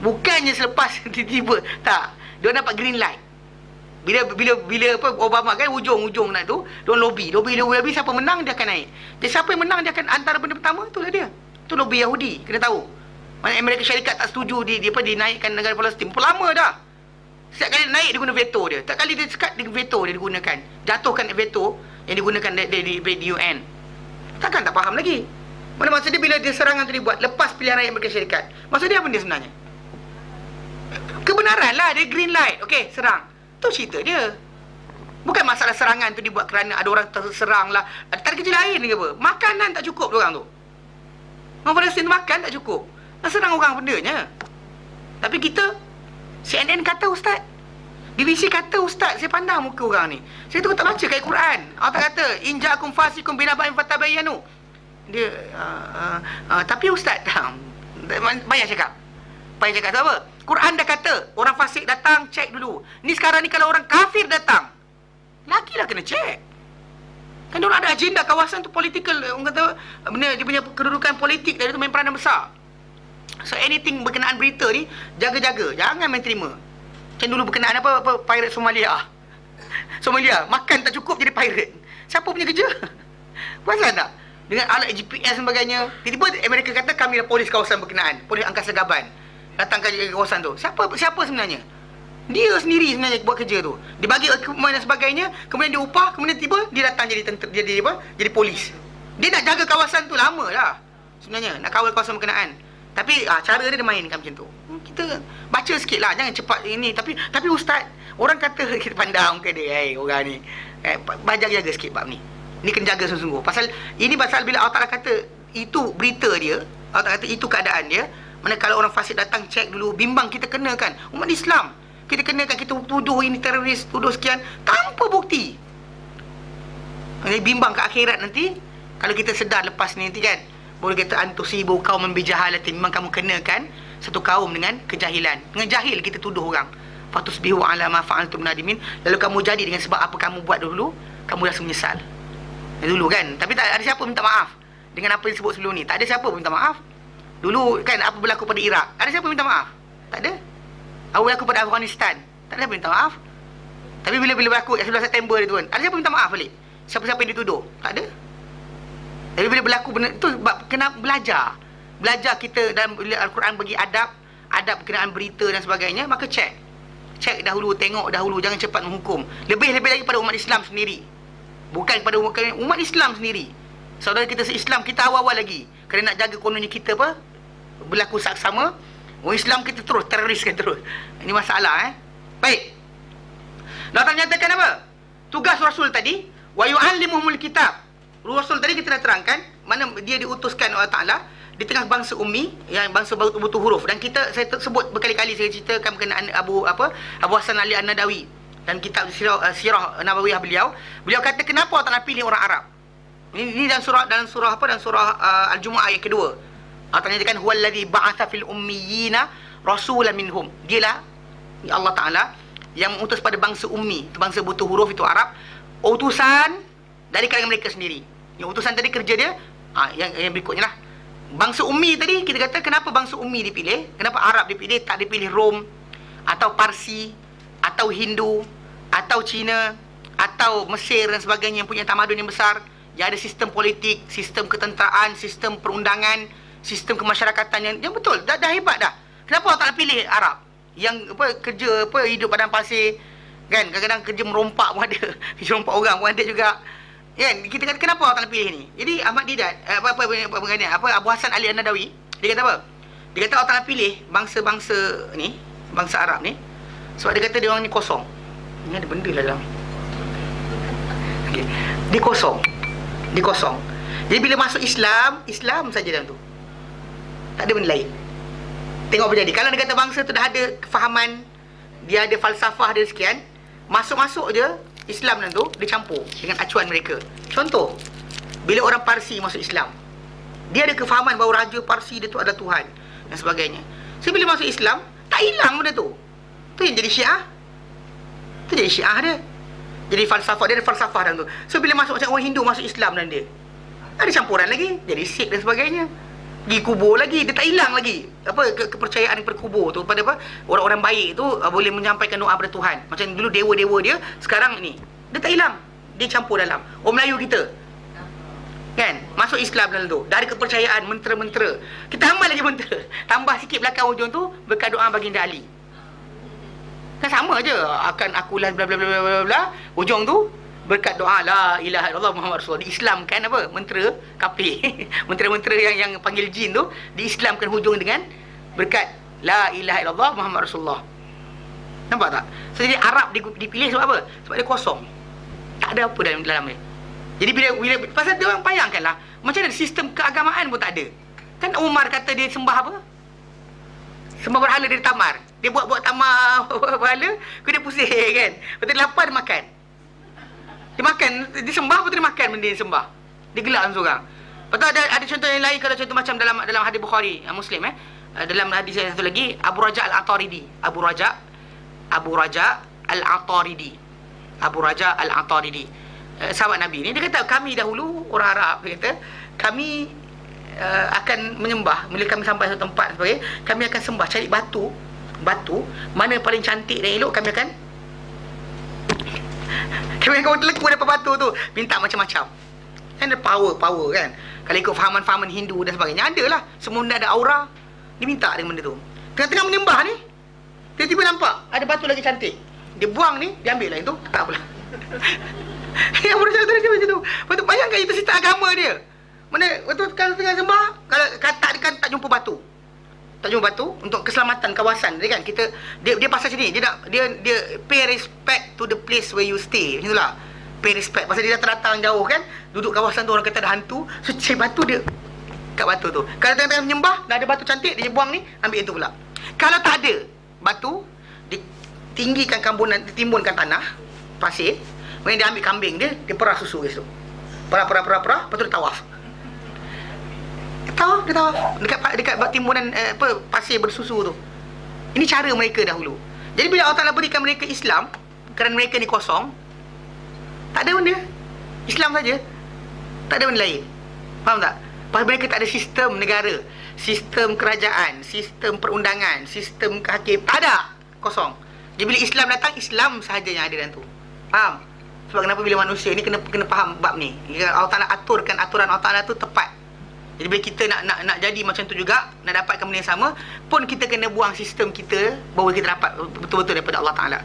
Bukannya selepas tiba-tiba. Tak. Dia dapat green light. Bila apa Obama kan ujung nak tu, dia lobby siapa menang dia akan naik. Jadi siapa yang menang dia akan antara benda pertama itulah dia. Itu lobby Yahudi, kena tahu. Mana Amerika Syarikat tak setuju dinaikkan negara Palestin. Lama dah. Setiap kali naik dia guna veto dia. Setiap kali dia sekat dia veto dia digunakan. Jatuhkan veto yang digunakan di UN. Takkan tak faham lagi. Mana maksud dia bila dia serangan tu dibuat lepas pilihan raya Amerika Syarikat. Maksud dia apa dia sebenarnya? Kebenaran lah, dia green light. Okey, serang. Tu cerita dia. Bukan masalah serangan tu dibuat kerana ada orang terserang lah. Tak ada kerja lain ke apa. Makanan tak cukup orang tu. Orang Palestin makan tak cukup. Nak serang orang bendanya. Tapi kita, CNN kata ustaz. BBC kata ustaz, saya pandang muka orang ni. Saya tu tak baca kat Quran. Allah tak kata, in ja'akum fasikum binaba'in fatabayyanu. Dia, tapi ustaz, banyak cakap. Banyak cakap tu apa? Quran dah kata, orang fasik datang, cek dulu. Ni sekarang ni kalau orang kafir datang, lagilah kena cek. Kan dia orang ada agenda kawasan tu political, orang kata, dia punya kedudukan politik dari tu main peranan besar. So anything berkenaan berita ni, jaga-jaga. Jangan main terima. Macam dulu berkenaan apa pirate Somalia. Somalia, makan tak cukup jadi pirate. Siapa punya kerja? Perasan tak? Dengan alat GPS dan sebagainya. Tiba-tiba Amerika kata kami dah polis kawasan berkenaan. Polis angkasa gaban. Datang ke kawasan tu. Siapa sebenarnya? Dia sendiri sebenarnya buat kerja tu. Dia bagi equipment dan sebagainya, kemudian dia upah, kemudian tiba dia datang jadi polis. Dia nak jaga kawasan tu lama lah. Sebenarnya nak kawal kawasan berkenaan. Tapi cara dia mainkan macam tu. Kita baca sikit lah, jangan cepat ini. Tapi ustaz, orang kata kita pandang muka dia, orang ni. Jaga sikit bab ni. Ni kena jaga sungguh-sungguh. Pasal bila Allah Ta'ala kata itu berita dia, Allah Ta'ala kata itu keadaan dia. Mana kalau orang fasik datang cek dulu, bimbang kita kenakan. Umat Islam, kita kenakan, kita tuduh ini teroris, tuduh sekian tanpa bukti. Bimbang ke akhirat nanti, kalau kita sedar lepas ni nanti kan, boleh kata antusibu kaum bijahalatin, memang kamu kenakan satu kaum dengan kejahilan. Dengan jahil kita tuduh orang. Fatusbihu ala ma fa'altum nadimin. Lalu kamu jadi dengan sebab apa kamu buat dulu, kamu rasa menyesal. Dulu kan, tapi tak ada siapa minta maaf dengan apa yang disebut sebelum ni. Tak ada siapa minta maaf. Dulu kan apa berlaku pada Iraq, ada siapa minta maaf? Tak ada. Apa berlaku pada Afghanistan, tak ada siapa minta maaf. Tapi bila berlaku 11 September tu kan, ada siapa minta maaf balik? Siapa-siapa yang dituduh? Tak ada. Tapi bila berlaku benda tu, kena belajar kita dalam Al-Quran bagi adab berkenaan berita dan sebagainya, maka cek dahulu, tengok dahulu, jangan cepat menghukum. Lebih lagi pada umat Islam sendiri. Bukan kepada umat Islam sendiri. Saudara kita se-Islam, kita awal-awal lagi. Kerana nak jaga kononnya kita apa? Berlaku saksama. Orang Islam kita terus, teroriskan terus. Ini masalah Baik. Allah Ta'ala nyatakan apa? Tugas Rasul tadi, wa yu'allimuhumul kitab. Rasul tadi kita dah terangkan, mana dia diutuskan Allah Ta'ala di tengah bangsa ummi, yang bangsa butuh huruf. Dan saya sebut berkali-kali, saya ceritakan berkenaan Abu Hasan Ali An-Nadawi dan kitab Sirah Nabawiyah beliau. Beliau kata kenapa Allah Ta'ala pilih orang Arab. Ini dalam surah Al-Jumu'ah ayat kedua. Allah Ta'ala nyatakan huwallazi ba'atha fil ummiyina rasulan minhum. Dialah Allah Ta'ala yang mengutus pada bangsa ummi, bangsa butuh huruf itu Arab, utusan dari kalangan mereka sendiri. Yang utusan tadi kerja dia yang berikutnya lah. Bangsa ummi tadi kita kata kenapa bangsa ummi dipilih? Kenapa Arab dipilih, tak dipilih Rom atau Parsi atau Hindu atau Cina atau Mesir dan sebagainya yang punya tamadun yang besar, yang ada sistem politik, sistem ketenteraan, sistem perundangan, sistem kemasyarakatan yang betul, dah hebat dah. Kenapa Allah tak pilih Arab yang kerja hidup padang pasir kan, kadang-kadang kerja merompak pun ada, kerja rompak orang pun ada juga kan. Kita kata kenapa Allah tak pilih ni? Jadi Ahmad Didat Abu Hasan Ali An-Nadawi, dia kata apa? Dia kata Allah Ta'ala pilih bangsa-bangsa ni, bangsa Arab ni, sebab dia kata dia orang ni kosong. Ni ada benda lah dalam. Okay. Dia kosong. Jadi bila masuk Islam saja dalam tu. Tak ada benda lain. Tengok apa jadi. Kalau dia kata bangsa tu dah ada kefahaman, dia ada falsafah dia sekian, masuk-masuk je Islam dalam tu, dia campur dengan acuan mereka. Contoh, bila orang Parsi masuk Islam, dia ada kefahaman bahawa Raja Parsi dia tu adalah Tuhan dan sebagainya. So bila masuk Islam, tak hilang benda tu. Tu yang jadi Syiah. Tu jadi Syiah dia. Jadi falsafah, dia ada falsafah dalam tu. So bila masuk macam orang Hindu masuk Islam dalam dia, ada campuran lagi, jadi Sikh dan sebagainya. Pergi kubur lagi, dia tak hilang lagi kepercayaan daripada kubur tu pada orang-orang baik tu boleh menyampaikan doa kepada Tuhan. Macam dulu dewa-dewa dia, sekarang ni dia tak hilang, dia campur dalam. Orang Melayu kita kan masuk Islam dalam tu, dari kepercayaan mentera-mentera, kita amal lagi mentera, tambah sikit belakang hujung tu berkat doa baginda Ali. Kan sama je, akan akulah bla bla bla bla bla, hujung tu berkat doa la ilaha illallah Muhammad Rasulullah. Diislamkan apa? Mentera kafir. Mentera-mentera yang panggil jin tu diislamkan hujung dengan berkat la ilaha illallah Muhammad Rasulullah. Nampak tak? So, jadi Arab dipilih sebab apa? Sebab dia kosong. Tak ada apa dalam dia. Jadi bila pasal dia orang bayangkanlah, macam ada sistem keagamaan pun tak ada. Kan Umar kata dia sembah apa? Sembah berhala dari tamar. Dia buat tamar berhala, dia pusing kan. Lepas tu dia lapar dia makan. Dia makan, dia sembah, lepas tu dia makan benda yang sembah. Dia gelak seorang. Lepas tu ada contoh yang lain, kalau contoh macam dalam hadis Bukhari, Muslim dalam hadis yang satu lagi, Abu Raja Al-Ataridi. Abu Raja Al-Ataridi. Sahabat Nabi ni, dia kata kami dahulu orang Arab, dia kata kami akan menyembah, bila kami sampai satu tempat sebagai, kami akan sembah, cari batu mana paling cantik dan elok, kami akan teleku dapat batu tu, minta macam-macam. Kan ada power kan. Kalau ikut fahaman Hindu dan sebagainya, ada lah, semua benda ada aura. Dia minta dengan benda tu. Tengah-tengah menyembah ni, tiba-tiba nampak ada batu lagi cantik. Dia buang ni, dia ambil lah itu, tak apalah. Yang berusaha tu macam tu. Lepas tu bayangkan itu sistem agama dia. Mana waktu kalau tengah sembah, kalau tak jumpa batu. Tak jumpa batu untuk keselamatan kawasan dia kan. Dia pasal sini, dia pay respect to the place where you stay. Macam itulah. Pay respect. Pasal dia datang jauh kan, duduk kawasan tu orang kata ada hantu, so cari batu dia kat batu tu. Kalau tengah-tengah menyembah, dah ada batu cantik, dia buang ni, ambil itu pula. Kalau tak ada batu, ditinggikan kambunan, ditimbunkan tanah, pasir, kemudian dia ambil kambing dia perah susu kat situ. Perah, lepas tu dia tawaf. Dia tawaf dekat timbunan pasir bersusu tu. Ini cara mereka dahulu. Jadi bila Allah Ta'ala berikan mereka Islam, kerana mereka ni kosong, tak ada benda, Islam saja, tak ada benda lain. Faham tak? Pasal mereka tak ada sistem negara, sistem kerajaan, sistem perundangan, sistem kehakim, tak ada, kosong. Jadi bila Islam datang, Islam sahaja yang ada dalam tu. Faham? Sebab kenapa bila manusia ni kena faham bab ni. Allah Ta'ala aturkan aturan Allah Ta'ala tu tepat. Jadi bila kita nak jadi macam tu juga, nak dapatkan benda yang sama, pun kita kena buang sistem kita, baru kita dapat betul-betul daripada Allah Ta'ala.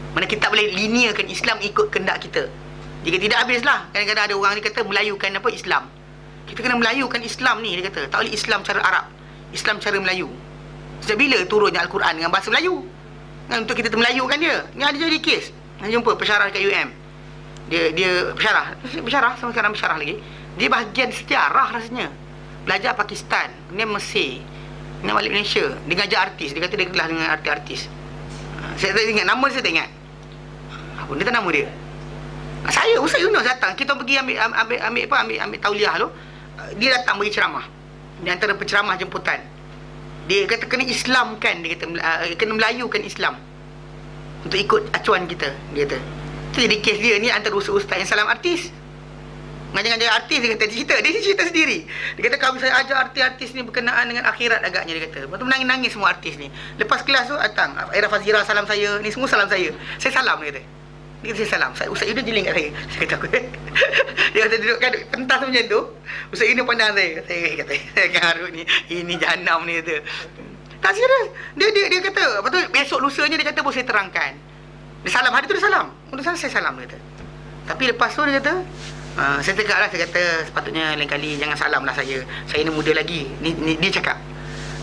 Mana kita tak boleh linearkan Islam ikut kehendak kita. Jika tidak, habislah. Kadang-kadang ada orang ni kata melayukan apa Islam. Kita kena melayukan Islam ni, dia kata. Tak boleh Islam cara Arab, Islam cara Melayu. Sejak bila turunnya Al-Quran dengan bahasa Melayu? Kan, untuk kita melayukan dia. Ni ada jadi kes. Saya jumpa pensyarah kat UM. Dia pensyarah sama sekarang pensyarah lagi. Dia bahagian sejarah rasanya. Belajar Pakistan, kemudian Mesir, kemudian balik Malaysia. Dia ngajar artis. Dia kata dia kelas dengan artis-artis. Saya tak ingat nama, saya tak ingat. Apa dia tak nama dia? Saya Ustaz Yunus datang. Kita pergi ambil tauliah tu. Dia datang bagi ceramah. Di antara penceramah jemputan. Dia kata kena Islamkan, dia kata kena melayukan Islam untuk ikut acuan kita, dia kata. Itu jadi kes dia ni antara ustaz yang salam artis. Ngajar-ngajar artis, dia kata dia cerita sendiri. Dia kata kalau saya ajar artis-artis ni berkenaan dengan akhirat agaknya, dia kata. Lepas tu menangis-nangis semua artis ni. Lepas kelas tu datang, Era Fazira salam saya, ni semua salam saya. Saya salam, dia kata. Dia kata saya salam. Ustaz Yunus jeling kat saya. Saya kata aku. Dia kata duduk kan pentas macam tu. Ustaz Yunus pandang saya. Saya kata Garut ni, ini jahanam ni, kata. Tak serius. Dia kata, lepas tu besok lusanya dia kata boleh saya terangkan. Dia salam, hari tu dia salam. Untuk saya salam, dia kata. Tapi lepas tu dia kata, saya tegak lah, saya kata sepatutnya lain kali jangan salam lah saya. Saya ni muda lagi. Ni dia cakap.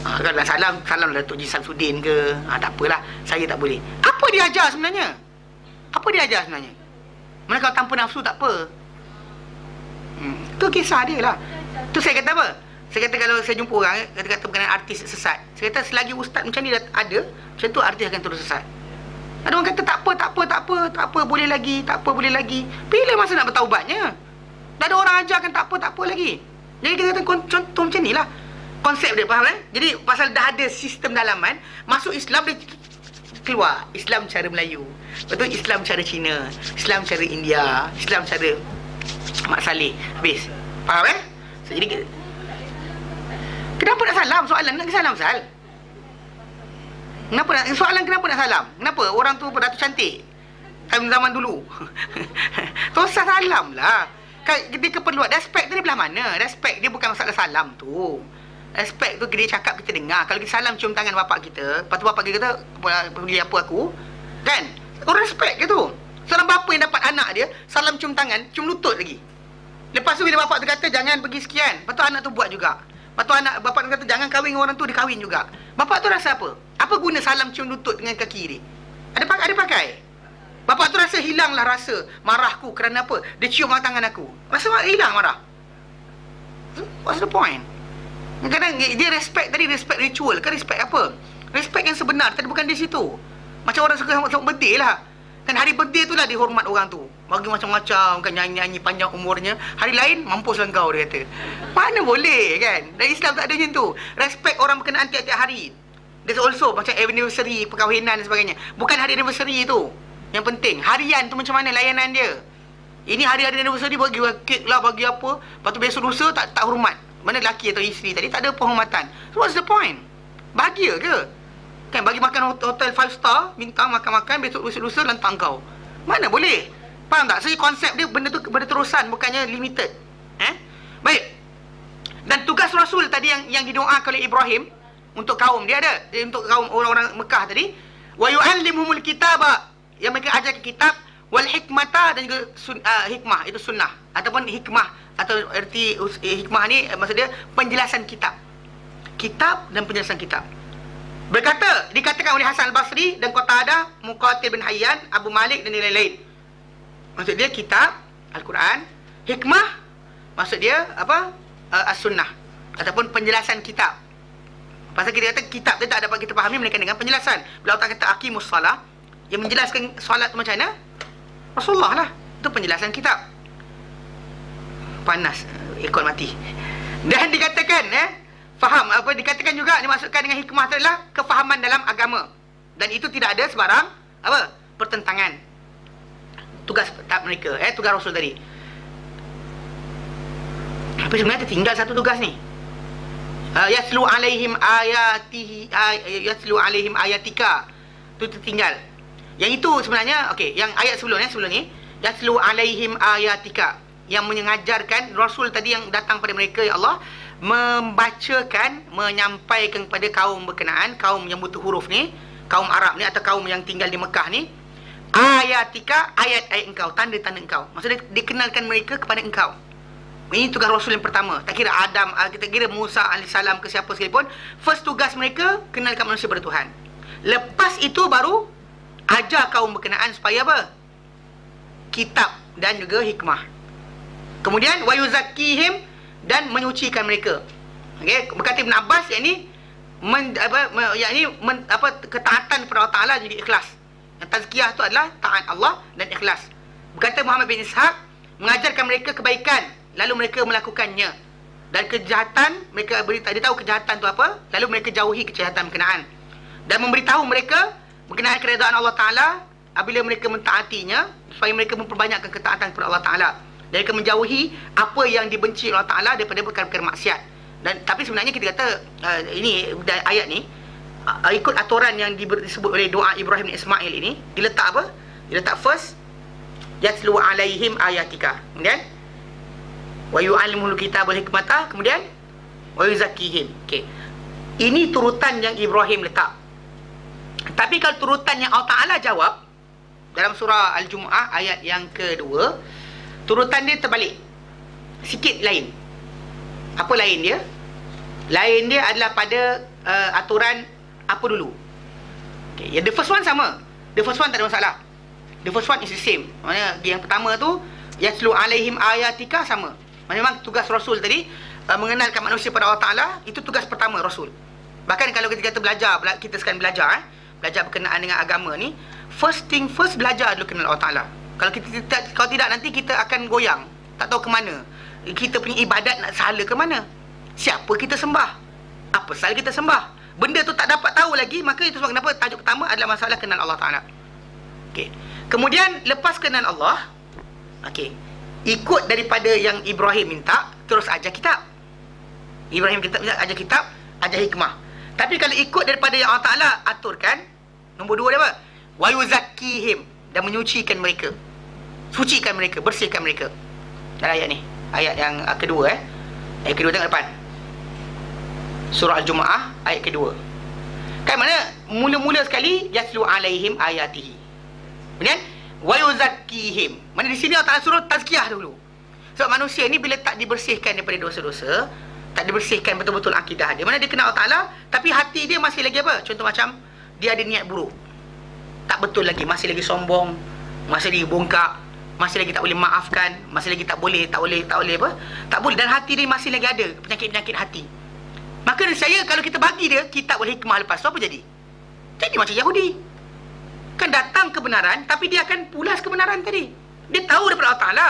Kalau nak salam lah Datuk Ji Samsudin ke. Tak apalah, saya tak boleh. Apa dia ajar sebenarnya? Apa dia ajar sebenarnya? Mana kalau tanpa nafsu tak apa. Itu kisah dia lah. Tu saya kata apa? Saya kata kalau saya jumpa orang kata berkenaan artis sesat, saya kata selagi ustaz macam ni ada, macam tu artis akan terus sesat. Ada orang kata tak apa, boleh lagi. Bila masa nak bertaubatnya? Dah ada orang ajarkan tak apa lagi. Jadi kita kata contoh macam ni lah. Konsep dia, faham Jadi pasal dah ada sistem dalaman, masuk Islam dia keluar. Islam cara Melayu. Betul, Islam cara Cina, Islam cara India, Islam cara Mak Saleh. Habis. Faham Jadi kenapa nak salam? Soalan nak salam Sal. Kenapa nak salam? Kenapa? Orang tu berdatu cantik zaman dulu. Tak usah salam lah. Dia keperluan. Respect tu dia belah mana? Respect dia bukan masalah salam tu. Respect tu dia cakap kita dengar. Kalau kita salam cium tangan bapak kita, lepas tu bapak kita kata peduli apa aku, kan? Orang respect ke tu? Seorang bapa yang dapat anak dia salam cium tangan, cium lutut lagi. Lepas tu bila bapak tu kata jangan pergi sekian, lepas tu anak tu buat juga. Lepas tu bapak tu kata jangan kahwin dengan orang tu, dia kahwin juga. Bapak tu rasa apa? Apa guna salam cium lutut dengan kaki dia? Ada pakai? Bapak tu rasa hilanglah rasa marahku kerana apa? Dia cium tangan aku. Rasa hilang marah. What's the point? Kadang dia respect tadi, respect ritual kan, respect apa? Respect yang sebenar, tapi bukan di situ. Macam orang suka birthday lah. Kan hari birthday tu lah dihormat orang tu. Bagi macam-macam, kan nyanyi-nyanyi panjang umurnya. Hari lain, mampuslah kau, dia kata. Mana boleh kan? Dan Islam tak ada macam tu. Respect orang berkenaan tiap-tiap hari. There's also macam anniversary, perkahwinan dan sebagainya. Bukan hari anniversary tu yang penting. Harian tu macam mana layanan dia. Ini hari-hari anniversary bagi kek lah, bagi apa. Lepas tu besok lusa tak hormat. Mana lelaki atau isteri tadi tak ada penghormatan. So what's the point? Bahagia ke? Kan bagi makan hotel 5 star, bintang, makan-makan, besok lusa lantang kau. Mana boleh? Faham tak? Saya konsep dia benda tu berterusan, bukannya limited. Baik. Dan tugas Rasul tadi yang didoakan oleh Ibrahim untuk kaum dia ada. Untuk kaum orang-orang Mekah tadi, wa yu'allimuhumul kitaba, yang mereka ajar kitab, wal hikmata, dan juga hikmah, itu sunnah ataupun hikmah, atau erti hikmah ni maksud dia penjelasan kitab dan penjelasan kitab. Dikatakan oleh Hasan Al-Basri dan Qatadah, Muqatil bin Hayyan, Abu Malik dan lain-lain. Maksud dia kitab Al-Quran, hikmah maksud dia apa? As-sunnah ataupun penjelasan kitab. Pasal kita kata kitab tu tak dapat kita fahami melainkan dengan penjelasan. Bila Allah kata aqimus salah, yang menjelaskan solat tu macam mana? Rasulullah lah. Itu penjelasan kitab. Panas, ikut mati. Dan dikatakan faham apa dikatakan juga dimaksudkan dengan hikmah itu adalah kefahaman dalam agama. Dan itu tidak ada sebarang apa? Pertentangan. Tugas mereka, tugas Rasul tadi. Tapi sebenarnya tertinggal satu tugas ni. Yaslu alaihim ayatika. Itu tertinggal. Yang itu sebenarnya okey, yang ayat sebelum ni yaslu alaihim ayatika, yang mengajarkan Rasul tadi yang datang pada mereka, ya Allah, membacakan, menyampaikan kepada kaum berkenaan, kaum yang butuh huruf ni, kaum Arab ni atau kaum yang tinggal di Mekah ni, ayatika, ayat-ayat engkau, tanda-tanda engkau. Maksudnya dikenalkan mereka kepada engkau. Ini tugas Rasul yang pertama. Tak kira Adam, kita kira Musa alaihissalam ke siapa sekalipun, first tugas mereka kenalkan manusia pada Tuhan. Lepas itu baru ajar kaum berkenaan supaya apa? Kitab dan juga hikmah. Kemudian wa yuzakkihim, dan menyucikan mereka. Okey, berkata Ibn Abbas, yakni ketaatan kepada Allah Taala jadi ikhlas. Yang tazkiyah tu adalah taat Allah dan ikhlas. Berkata Muhammad bin Ishaq, mengajarkan mereka kebaikan lalu mereka melakukannya, dan kejahatan mereka beritahu kejahatan tu apa, lalu mereka jauhi kejahatan berkenaan, dan memberitahu mereka berkenaan keredaan Allah Taala apabila mereka mentaatinya, supaya mereka memperbanyakkan ketaatan kepada Allah Taala, dan mereka menjauhi apa yang dibenci Allah Taala daripada perkara-perkara maksiat. Dan tapi sebenarnya kita kata ini ayat ni ikut aturan yang disebut oleh doa Ibrahim dan Ismail ini, diletak apa? Diletak first yatlu alaihim ayatika, kemudian wa yu'allimul kitab wal hikmata, kemudian wa yuzakkihim. Okey. Ini turutan yang Ibrahim letak. Tapi kalau turutan yang Allah Taala jawab dalam surah Al-Jumu'ah ayat yang kedua, turutan dia terbalik. Sikit lain. Apa lain dia? Lain dia adalah pada aturan apa dulu. Okay. The first one sama. The first one tak ada masalah. The first one is the same. Maksudnya yang pertama tu yatlu alaihim ayatika sama. Memang tugas Rasul tadi mengenalkan manusia pada Allah Ta'ala, itu tugas pertama Rasul. Bahkan kalau kita kata belajar, kita sekarang belajar berkenaan dengan agama ni, first thing first, belajar dulu kenal Allah Ta'ala. Kalau tidak nanti kita akan goyang, tak tahu ke mana. Kita punya ibadat nak salah ke mana, siapa kita sembah, apa salah kita sembah, benda tu tak dapat tahu lagi. Maka itu sebab kenapa tajuk pertama adalah masalah kenal Allah Ta'ala. Okay. Kemudian lepas kenal Allah, okay, ikut daripada yang Ibrahim minta, terus ajar kitab. Ibrahim kita ajar kitab, ajar hikmah. Tapi kalau ikut daripada yang Allah Ta'ala aturkan, nombor dua dia apa? Wa yuzakkihim, dan menyucikan mereka, sucikan mereka, bersihkan mereka. Dalam ayat ni, ayat yang kedua ayat kedua tengok depan, surah Al-Jumu'ah ayat kedua. Kan mana mula-mula sekali yatlu alaihim ayatihi, kemudian wa yuzakkihim. Mana di sini Allah Ta'ala suruh tazkiyah dulu. Sebab manusia ni bila tak dibersihkan daripada dosa-dosa, tak dibersihkan betul-betul akidah dia, mana dia kenal Allah Ta'ala, tapi hati dia masih lagi apa? Contoh macam dia ada niat buruk, tak betul lagi, masih lagi sombong, masih lagi bongkak, masih lagi tak boleh maafkan, masih lagi tak boleh apa? Tak boleh, dan hati dia masih lagi ada penyakit-penyakit hati. Maka saya kalau kita bagi dia kitab wal hikmah lepas tu, apa jadi? Jadi macam Yahudi. Kan datang kebenaran, tapi dia akan pulas kebenaran tadi. Dia tahu daripada Allah Ta'ala,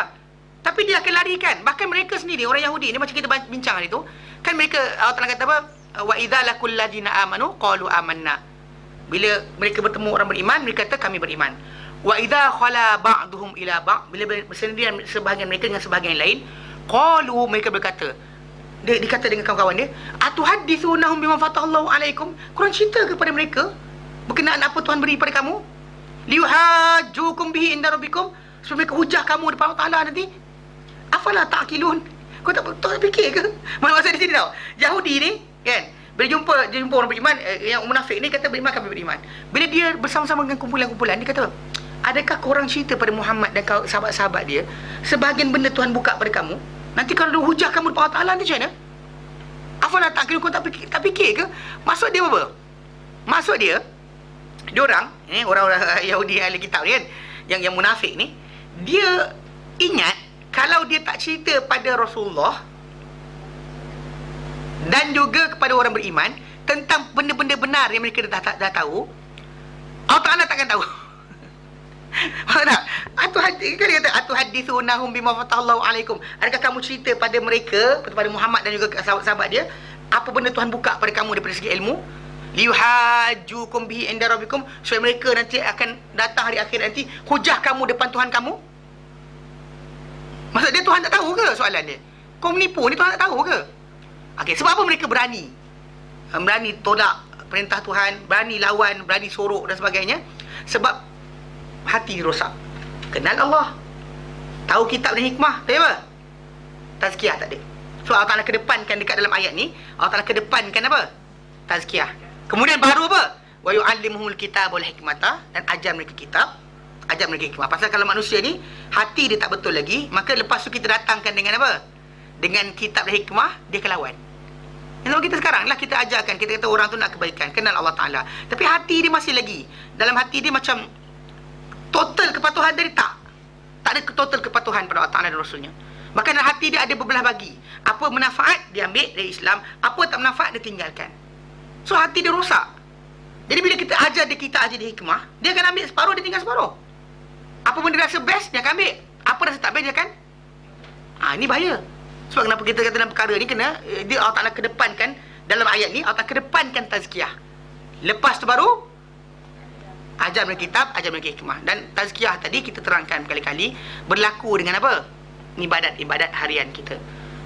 tapi dia akan larikan. Bahkan mereka sendiri, orang Yahudi ni, macam kita bincang hari tu, kan mereka, Allah Ta'ala kata apa? Wa idza laqul ladina amanu qalu amanna. Bila mereka bertemu orang beriman, mereka kata kami beriman. Wa idza khala ba'duhum ila ba', bila bersendirian sebahagian mereka dengan sebahagian lain, qalu, mereka berkata, dia dikata dengan kawan-kawan dia, atuhaddithunahum bima fatahallahu alaikum, korang cerita kepada mereka berkenaan apa Tuhan beri pada kamu, liyuhajjukum bihi inda rabbikum, supaya mereka hujah kamu depan Allah Ta'ala nanti. Afala ta'qilun, kau tak fikir ke? Maksud di sini tau, Yahudi ni kan, bila jumpa orang beriman, yang munafik ni kata beriman, kami beriman. Bila dia bersama-sama dengan kumpulan-kumpulan, dia kata, adakah korang cerita pada Muhammad dan sahabat-sahabat dia sebahagian benda Tuhan buka pada kamu, nanti kalau dia hujah kamu depan Allah Ta'ala nanti macam mana? Afala ta'qilun, kau tak fikir ke? Maksud dia apa? Maksud dia, diorang orang-orang Yahudi ahli kitab ni kan, yang munafik ni, dia ingat kalau dia tak cerita pada Rasulullah dan juga kepada orang beriman tentang benda-benda benar yang mereka dah tahu, Allah Ta'ala takkan tahu. Faham tak? Kan dia kata atuhaddithunahum bima fatahallahu alaikum, adakah kamu cerita pada mereka, kepada Muhammad dan juga sahabat-sahabat dia, apa benda Tuhan buka pada kamu daripada segi ilmu, liyuhajjukum bihi inda rabbikum, supaya mereka nanti akan datang hari akhir nanti hujah kamu depan Tuhan kamu. Maksud dia Tuhan tak tahu ke soalan dia? Kau menipu ni, Tuhan tak tahu ke? Okey, sebab apa mereka berani tolak perintah Tuhan, berani lawan, berani sorok dan sebagainya? Sebab hati rosak. Kenal Allah, tahu kitab dan hikmah, tak apa? Tazkiyah tak ada. So Allah Ta'ala kedepankan dekat dalam ayat ni, Allah Ta'ala kedepankan apa? Tazkiyah. Kemudian baru apa? Wa yu'allimuhumul kitab wal hikmata, dan ajar mereka kitab, ajar mereka hikmah. Pasal kalau manusia ni hati dia tak betul lagi, maka lepas tu kita datangkan dengan apa? Dengan kitab dan hikmah, dia akan lawan. Yang kita sekarang lah, kita ajarkan, kita kata orang tu nak kebaikan, kenal Allah Ta'ala, tapi hati dia masih lagi, dalam hati dia macam total kepatuhan dari tak ada total kepatuhan pada Allah Ta'ala dan Rasulnya. Maka dalam hati dia ada berbelah bagi. Apa manfaat dia ambil dari Islam, apa tak manfaat dia tinggalkan. So hati dia rosak. Jadi bila kita ajar dia, kita ajar dia hikmah, dia akan ambil separuh, dia tinggal separuh. Apa benda rasa best, dia akan ambil. Apa rasa tak best, dia akan ini bahaya. Sebab kenapa kita kata dalam perkara ni, kena dia Allah Ta'ala kedepankan, dalam ayat ni Allah Ta'ala kedepankan tazkiyah. Lepas tu baru ajar mereka kitab, ajar mereka hikmah. Dan tazkiyah tadi kita terangkan berkali-kali, berlaku dengan apa? Ibadat harian kita.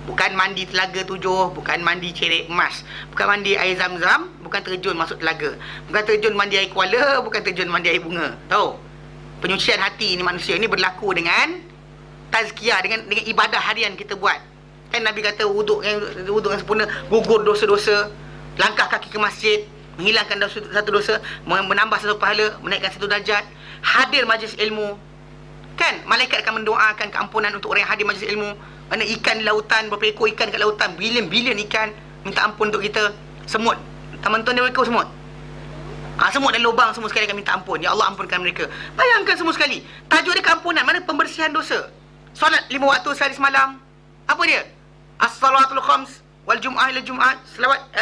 Bukan mandi telaga 7, bukan mandi cerek emas, bukan mandi air zam-zam, bukan terjun masuk telaga, bukan terjun mandi air kuala, bukan terjun mandi air bunga. Tahu? Penyucian hati ni manusia ni berlaku dengan tazkiyah, dengan ibadah harian kita buat. Kan Nabi kata wuduk yang sempurna, gugur dosa-dosa, langkah kaki ke masjid, menghilangkan satu dosa, menambah satu pahala, menaikkan satu darjat, hadir majlis ilmu. Kan malaikat akan mendoakan keampunan untuk orang yang hadir majlis ilmu. Mana ikan di lautan, berapa ekor ikan kat lautan, bilion-bilion ikan minta ampun untuk kita. Semut, teman-teman dia mereka semut. Semut dan lubang semua sekali akan minta ampun. Ya Allah, ampunkan mereka. Bayangkan semua sekali. Tajuk dia keampunan, mana pembersihan dosa. Solat 5 waktu sehari semalam. Apa dia? As-salatul khams wal jum'ah ila jum'ah.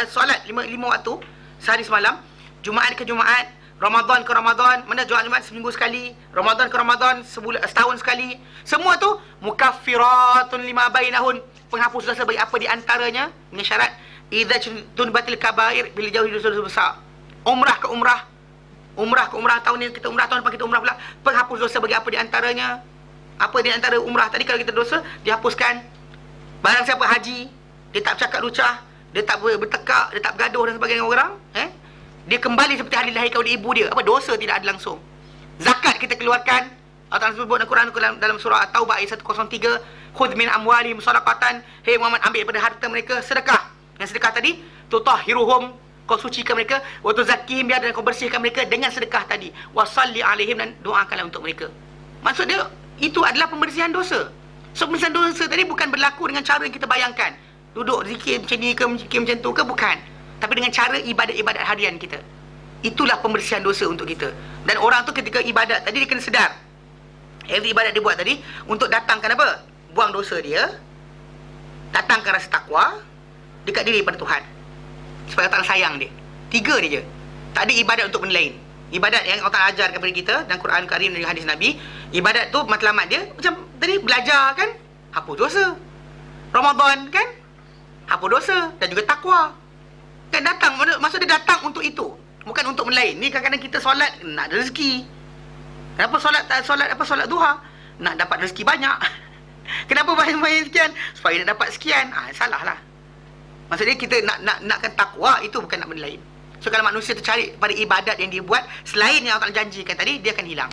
Solat 5 waktu sehari semalam. Jumaat ke Jumaat, Ramadan ke Ramadan, mana Jumaat seminggu sekali, Ramadan ke Ramadan setahun sekali. Semua tu mukaffiratun lima bainahun, penghapus dosa bagi apa di antaranya, dengan syarat idza tunbatil kabair, bila jauhi dosa-dosa besar. Umrah ke umrah tahun ni kita umrah, tahun depan kita umrah pula, penghapus dosa bagi apa di antaranya. Apa di antara umrah tadi, kalau kita dosa dihapuskan. Barang siapa haji, dia tak bercakap lucah, dia tak bertekak, dia tak bergaduh dan sebagainya dengan orang, dia kembali seperti hari lahir kepada ibu dia. Apa? Dosa tidak ada langsung. Zakat kita keluarkan. Allah Ta'ala sebut dalam Quran dalam surah At-Taubah ayat 103, khudh min amwalihim sadaqatan, hey Muhammad, ambil daripada harta mereka sedekah. Yang sedekah tadi, tutahhiruhum, kau sucikan mereka, wa tuzakkihim, biar dan kau bersihkan mereka dengan sedekah tadi, wa salli alaihim, dan doakanlah untuk mereka. Maksud dia itu adalah pembersihan dosa. So pembersihan dosa tadi bukan berlaku dengan cara yang kita bayangkan, duduk zikir macam ni ke, zikir macam tu ke, bukan. Tapi dengan cara ibadat-ibadat harian kita. Itulah pembersihan dosa untuk kita. Dan orang tu ketika ibadat tadi, dia kena sedar, every ibadat dia buat tadi untuk datangkan apa? Buang dosa dia, datangkan rasa takwa dekat diri pada Tuhan, supaya Allah Ta'ala sayang dia. 3 dia je. Tak ada ibadat untuk benda lain. Ibadat yang Allah Ta'ala ajar kepada kita dan Quran Karim dan hadis Nabi, ibadat tu matlamat dia macam tadi, belajar kan, hapus dosa. Ramadan kan, hapus dosa, dan juga takwa. Kan datang, maksud dia datang untuk itu, bukan untuk benda lain. Ni kadang-kadang kita solat nak ada rezeki. Kenapa solat duha? Nak dapat rezeki banyak. Kenapa banyak sekian? Supaya nak dapat sekian. Salah lah. Maksudnya kita nakkan takwa, itu bukan nak benda lain. So kalau manusia tercari pada ibadat yang dia buat selain yang Allah Ta'ala janjikan tadi, dia akan hilang.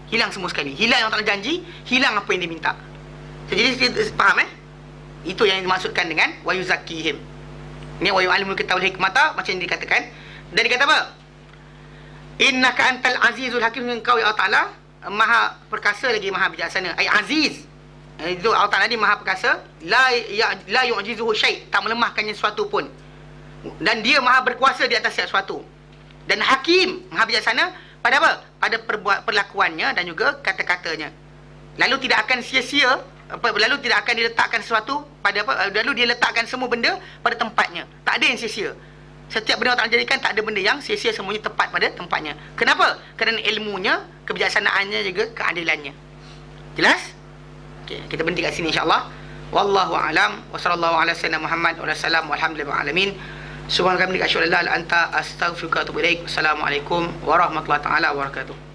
Hilang semua sekali. Hilang yang Allah Ta'ala janji, hilang apa yang dia minta. So, jadi kita faham Itu yang dimaksudkan dengan wa yuzakkihim. Ini wa yu'allimul kitaba wal hikmata, macam yang dikatakan. Dan dikata apa? Innaka antal azizul hakim, engkau ya Allah Ta'ala maha perkasa lagi maha bijaksana. Ay aziz. Itu Allah Ta'ala ni maha perkasa, la yu'jizuhu syai', tak melemahkannya sesuatu pun. Dan dia maha berkuasa di atas sesuatu. Dan hakim, maha bijaksana pada apa? Pada perlakuannya dan juga kata-katanya. Lalu tidak akan sia-sia, lalu tidak akan diletakkan sesuatu pada apa? Lalu dia letakkan semua benda pada tempatnya. Tak ada yang sia-sia. Setiap benda Allah jadikan, tak ada benda yang sia-sia, semuanya tepat pada tempatnya. Kenapa? Kerana ilmunya, kebijaksanaannya, juga keadilannya. Jelas? Okey, kita berhenti kat sini insya-Allah. Wallahu a'lam wa sallallahu ala sayyidina Muhammad wa sallam walhamdulillahi alamin. Subhanaka wa bihamdika asyhadu an la ilaha illa anta astaghfiruka wa atubu ilaik. Assalamualaikum warahmatullahi taala wabarakatuh.